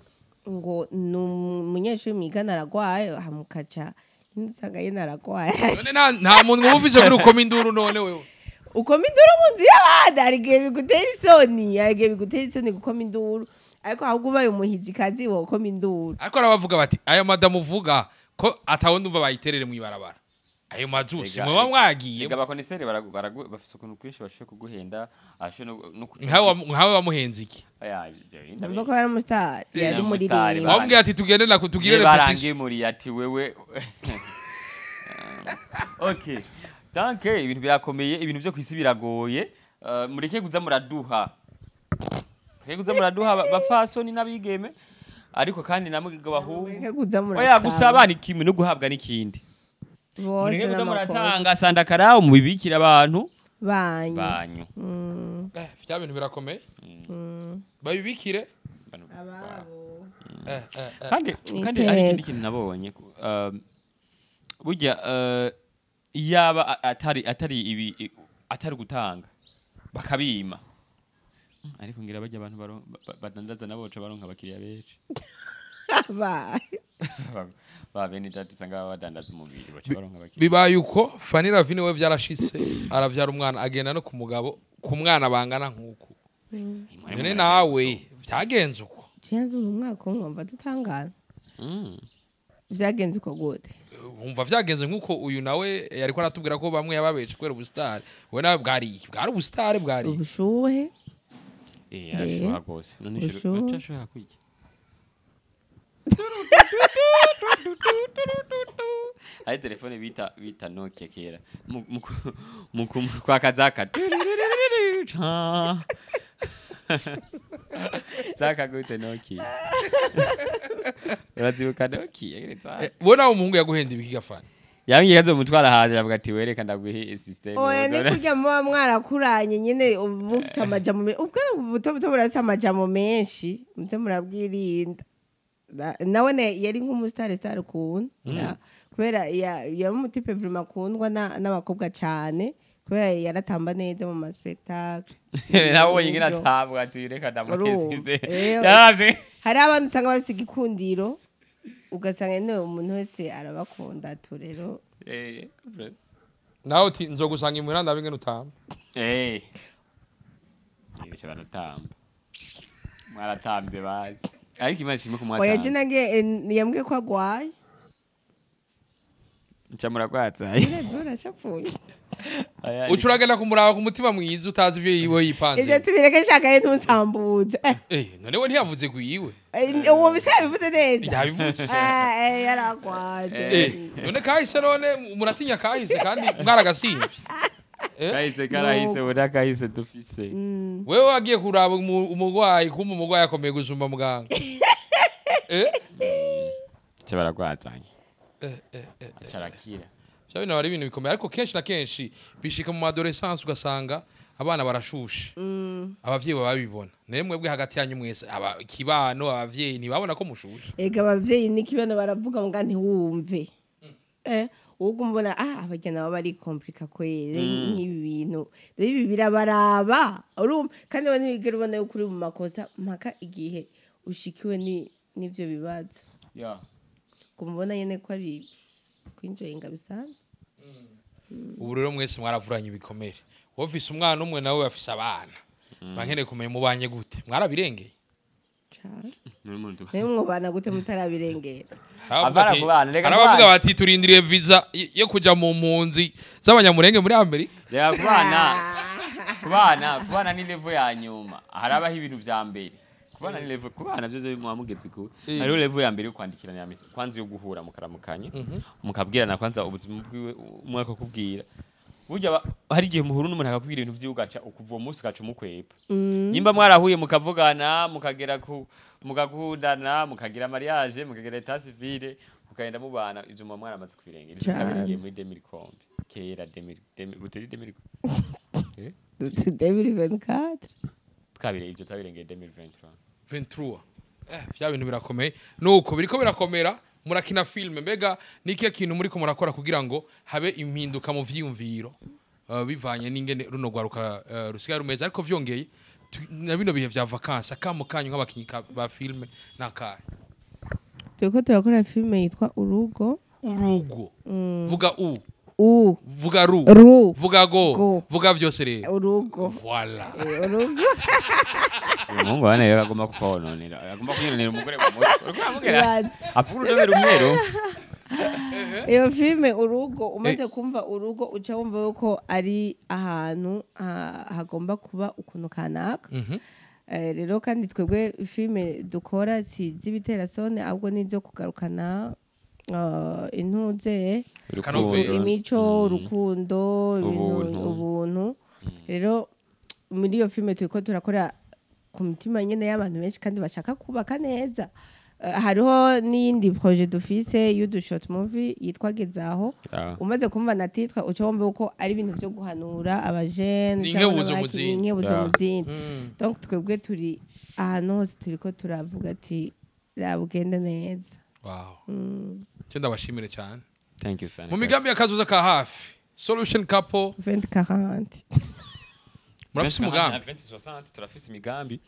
ngo n'umunyeshuri mwigana aragwaye hamukaca usanga yena aragwaye none nta muntu wumvise kuri ukoma induru none wewe ukoma induru munzi y'abandi hari gihe bigutera isoni gukoma induru ariko ahubwo ubaye umuhizi kazi wo ukoma induru ariko arabavuga bati aya madamu uvuga ko atawundi umva bayiterere mu ibarabara ayo mazusi mwe bamwagiye ega bakonisere bafise ukuntu kwinshi bashobora kuguhenda asho no nkawe bamuhenze iki ndumva ko yari umustar yari muri rimwe bambwiye ati tugende na tugire repetition muri ati wewe okay danke ibintu birakomeye ibintu byo kwisi biragoye mureke kuza muraduha bafasoni n'abigeme ariko kandi namwe bahungu oya gusaba ni kimwe no guhabwa n'ikindi mureke kuza muratanga sandakara umubibikira abantu banyu bya bintu birakomeye babibikire ababo kandi ari ikindi kintu nabonye burya yaba atari gutanga bakabima ariko ngira bajya abantu badandaza naboca baronka abakiriya benshi bene dati sanga badandaza umubiri baca baronka abakiriya bibaye uko Fani Ravino we byarashitse aravyara umwana agenda no ku mugabo ku mwana bangana nk'uko none nawe byagenze uko cyenze umwaka umwumva dutangana vyagenze uko gute umva vyagenze nkuko uyu nawe yariko aratubwira ko bamwe yababeje kubera ubustari we nawe bwari ubustari bwari ubushuhe arashuha rwose none nshashuha kwiki ari telefone bita Nokia kera kwa kazaka zaka gute Nokia urazibuka Nokia bona umuhungu yaguhenda ibikigafana yangiye kazo mutwara haje avuga ati wereka ndaguhe system oya ni kurya muba mwarakuranye nyene mufite amajamo ubwo buto burasa amajamo menshi muze murabwirinda nawe yari nk'umustar kuntu kubera yari umutipe vraiment akundwa n'abakobwa cyane kubera yaratamba neza mu ma spectacle nawe nyine atabwa tuyireka ndamuhezide hari abantu usanga bafite igikundiro ugasanga ne umuntu wese arabakunda to rero nawe uti nzogusanga imuranda bingene utamba yeshe baratamba mwaratambe bazi ariko imana ishimwe kumwatamba oya je nange yambwiye ko agwaye ncamura kwatsaye bora chapfuye ucuragenda kumuraba ku mutima mwiza utazi ivyo yiwe yipanze ivyo tubireke shaka ye ntutambuze none we ntiyavuze gwiwe uwo bisa bivuze neza yabivuze yaragwaje none kahise none muratinya kahise kandi mwaragasimvye kahise karahise bura kahise dufise wewe wagiye kuraba umugwayi kuma umugwayi akomeye gusumba muganga cyabara kwatsanye charakira Shabi na bari ibintu bikomeye ariko kenshi na kenshi bishika mu adolescence ugasanga abana barashushe abavyeyi babibona naye mwebwe hagati yanyu mwese kibano abavyeyi ntibabona ko mushushe ega abavyeyi nikibano baravuga ngo ntiwumve ubwo mbona abagena baba ari komplika kwere nk'ibi bintu ibi birabaraba kandi we ntibigera ubona yuko uri mu makosa mpaka igihe ushikiwe n'ivyo bibazo kumubona nyene ko ari kwinjoyinga bisanzwe ubu rero mwese mwaravuranye ibikomere wofise umwana umwe nawe afise abana bankene kumenya mubanye gute mwarabirengeye cyane mwubana gute mutarabirengera arabavuga bati turindiriye visa yo kuja mu mpunzi z'abanyamurenge muri Amerika kubana ni level ya nyuma harabaho ibintu vya mbere kubana ni level kubana byo mwamugeze ku hariho level ya mbere yo kwandikirana ya kwanza yo guhura mukaramukanye mukabwirana kwanza ubuzima bwiwe umwaka kubwira burya hari igihe muhuru n'umuntu akakubwira ibintu vyugaca ukuva umunsi gaca umukwepa nyimba mwarahuye mukavugana mukagera ku mugakundana mukagira mariage mukagira etat civile mukagenda mubana ivyo mwaramaze kubirengera cyabiriye muri 2000 kera 2000 2024 twabireye ivyo twabirengeye 2023 vya bintu birakomeye nuko biriko birakomera murakina film mbega niki kintu muri ko murakora kugira ngo habe impinduka mu vyiyumviro bivanye n'ingene runo gwaruka rusigaye rumeze ariko vyongeye na bino bihe vya vacances akamukanyu nk'abakinyi ba film nakaye turiko turakora film yitwa urugo vuga vuga vuga vuga vyose rero urugo voilà urugo Mungu ane yagomba kukononera yagomba kunyonera umugore mu mutwe uramubwira apfuru ndobera umwero iyo filme urugo umaze kumva urugo uca wumva yuko ari ahantu hagomba kuba ukuntu kanaka rero kandi twebwe filme dukora si z'ibiterasone ahubwo nizo kugarukana intuze imico urukundo ubuntu rero muri iyo filme turiko turakora ku mitima nyene y'abantu benshi kandi bashaka kubaka neza hariho n'iyindi projet dufise y'udu short movie yitwa Gezaho umaze kumva na titre uca wumva uko ari ibintu byo guhanura abajene inkebuzo muzindi donc twebwe turi ahantu hose turiko turavuga ati rabugende neza cyo ndabashimire cyane thank you sana mu migambi y'akazuza ka hafi solution couple 2040 murafise umugambi 2060 turafise imigambi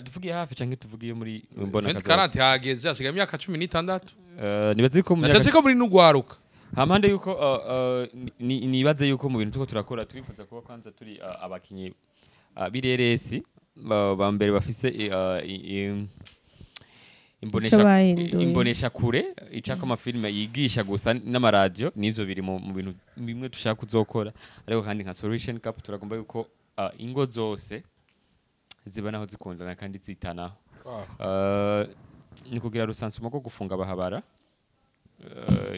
tuvugiye hafi canke tuvugiye muri mbona kazoza 2040 hageze hasigaye imyaka 16 nibaze ko natse ko muri n'ugwaruka hampande yuko nibaze yuko mu bintu tuko turakora turifuza kuba kwanza turi abakinyi bireresi ba mbere bafise imbonesha kure icako amafilme yigisha gusa n'amaradio nivyo biri mu bintu bimwe dushaka kuzokora ariko kandi nka Solution Cup turagomba yuko ingo zose ziba naho zikundana kandi zitanaho ni kugira rusansumo ko gufunga bahabara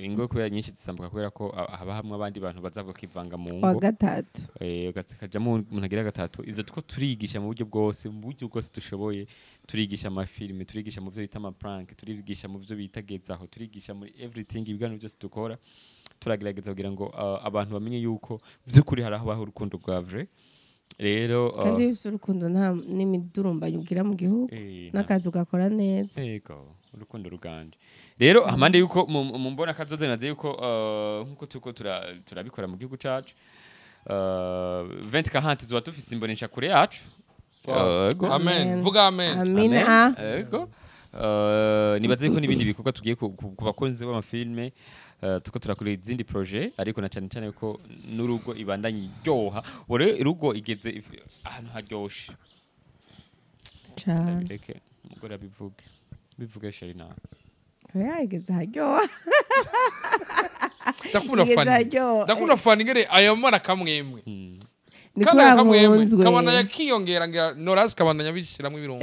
ingo kubera nyinshi zisambuka kubera ko haba hamwe abandi bantu bazavuga kivanga mu ngo wa gatatu kajamo umuntu agira gatatu ivyo tuko turigisha mu buryo bwose dushoboye turigisha amafilme turigisha mu byo bita ama prank turigisha mu byo bitagezaho turigisha muri everything ibiganiro byose dukora turagerageza kugira ngo abantu bamenye yuko vy'ukuri haraho baho urukundo rwa vrai rero kandi bifite urukundo nta n'imidurumbanyo ugira mu gihugu n'akazi ugakora neza yego urukundo ruganje rero amande yuko mu mbona kazoze naze yuko nkuko tuko turabikora mu gihugu cacu 2040 zuba tufise imbonesha kure yacu amen vuga amen amina yego nibaze ko nibindi bikorwa tugiye ku bakunzi b'amafilme tuko turakora izindi projet ariko na cyane cyane ko n'urugo ibandanye iryoha bore urugo igeze ahantu haryoshe cyane reke umugore bivuge Sherina yageze haryoha ndakunda fani ngere aya mara kamwemwe nikubera nkunzwe kabana yakiyongera ngira Norasi kabana yabishiramwe ibirungo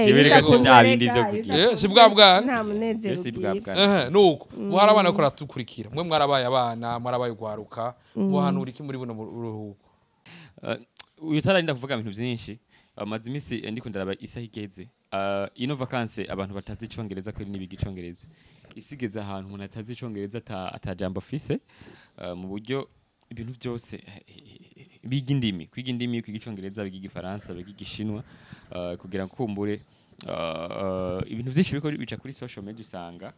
kibereka ko byabindi byo kugira si bwabwa nta munezero ugira nuko buhara abana ko ratukurikira mwe mwarabaye abana mwarabaye gwaruka muhanura iki muri buno ruhuko uyutarinda kuvuga ibintu byinshi amazi imisi ndiko ndaraba isaha igeze ino vacances abantu batazi icongereza ko nibiga icongereza isigeze ahantu umuntu atazi icongereza atajambo afise mu buryo ibintu byose biga indimi kwiga icongereza biga igifaransa biga igishinwa kugira ngo kumbure ibintu byinshi biko bica kuri social media usanga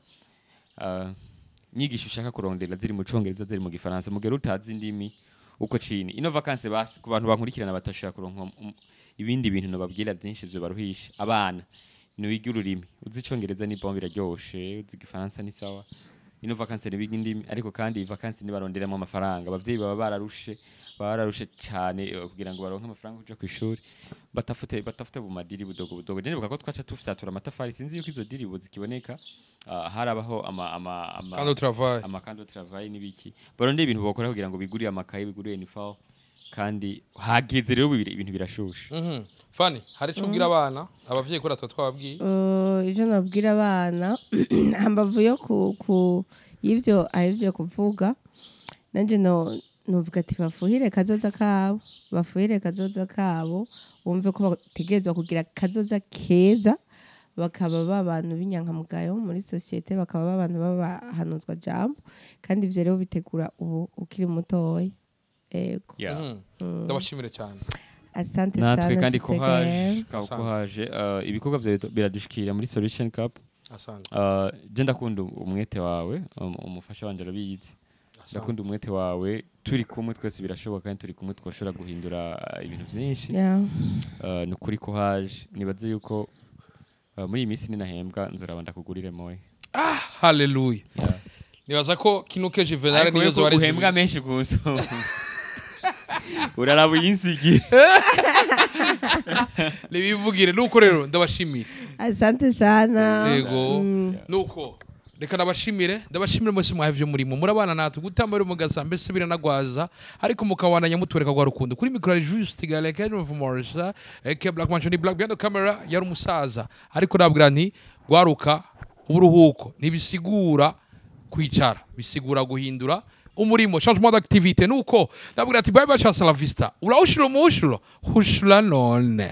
nyigisho ushaka kurondera ziri mu congereza ziri mu gifaransa mugero utazi indimi uko cini ino vacances basi ku bantu bankurikirana batashaka kuronka ibindi bintu nababwira byinshi byo baruhisha abana niwiga ururimi uzi icongereza ni bombe iraryoshe uzi igifaransa ni sawa ino vacances nibiga indimi ariko kandi vacances nibaronderamo amafaranga abavyeyi baba bararushe cyane kugira ngo baronke amafaranga kuja ku ishuri batafute bu madiri budogo je nibuka ko twaca tufyatura amatafari sinzi yuko izo diri buzikiboneka harabaho amakando travail nibiki barondeye ibintu bokora kugira ngo bigurire amakaye bigurire uniform kandi hageze rero ibintu birashusha Fani hari cyo ubwira abana abavyeyi ko ratwa twababwiye ije nabwira abana hambavu yo ku yivyo ahije kuvuga nanje nuvuga ati bafuhire kazoza kabo bumve ko bategezwa kugira kazoza keza bakaba babantu b'inyankamugayo muri societe bakaba babantu babahanuzwa jambo kandi ivyo rero bitegura ubu ukiri mutoya ego ndabashimire cyane asante sana natwe kandi courage ibikorwa biradushikira muri Solution Cup asante je ndakunda umwete wawe umufasha wanje arabizi ndakunda umwete wawe turi kumwe twese birashoboka kandi turi kumwe twoshora guhindura ibintu byinshi nukuri courage nibaze yuko muri iyi minsi ninahembwa nzorabanda kugurire moye haleluya nibaza ko kinuke Juvenal niyo zo ari guhembwa menshi guso uraraba yinsigiye libivugire nuko rero ndabashimira asante sana yego nuko reka ndabashimire mwese mwahevye murimo murabana natwe gutambara umugasa mbese biranagwaza ariko mukawananya mutwereka gwa rukundo kuri micro juste galeke no Morisa eke Black Mansion Black behind the camera yari umusaza ariko nabwira nti gwaruka uburuhuko nibisigura kwicara bisigura guhindura umurimo changement d'activité nuko nabwira ati bye bye cha la vista ula ushuro mushuro hushula none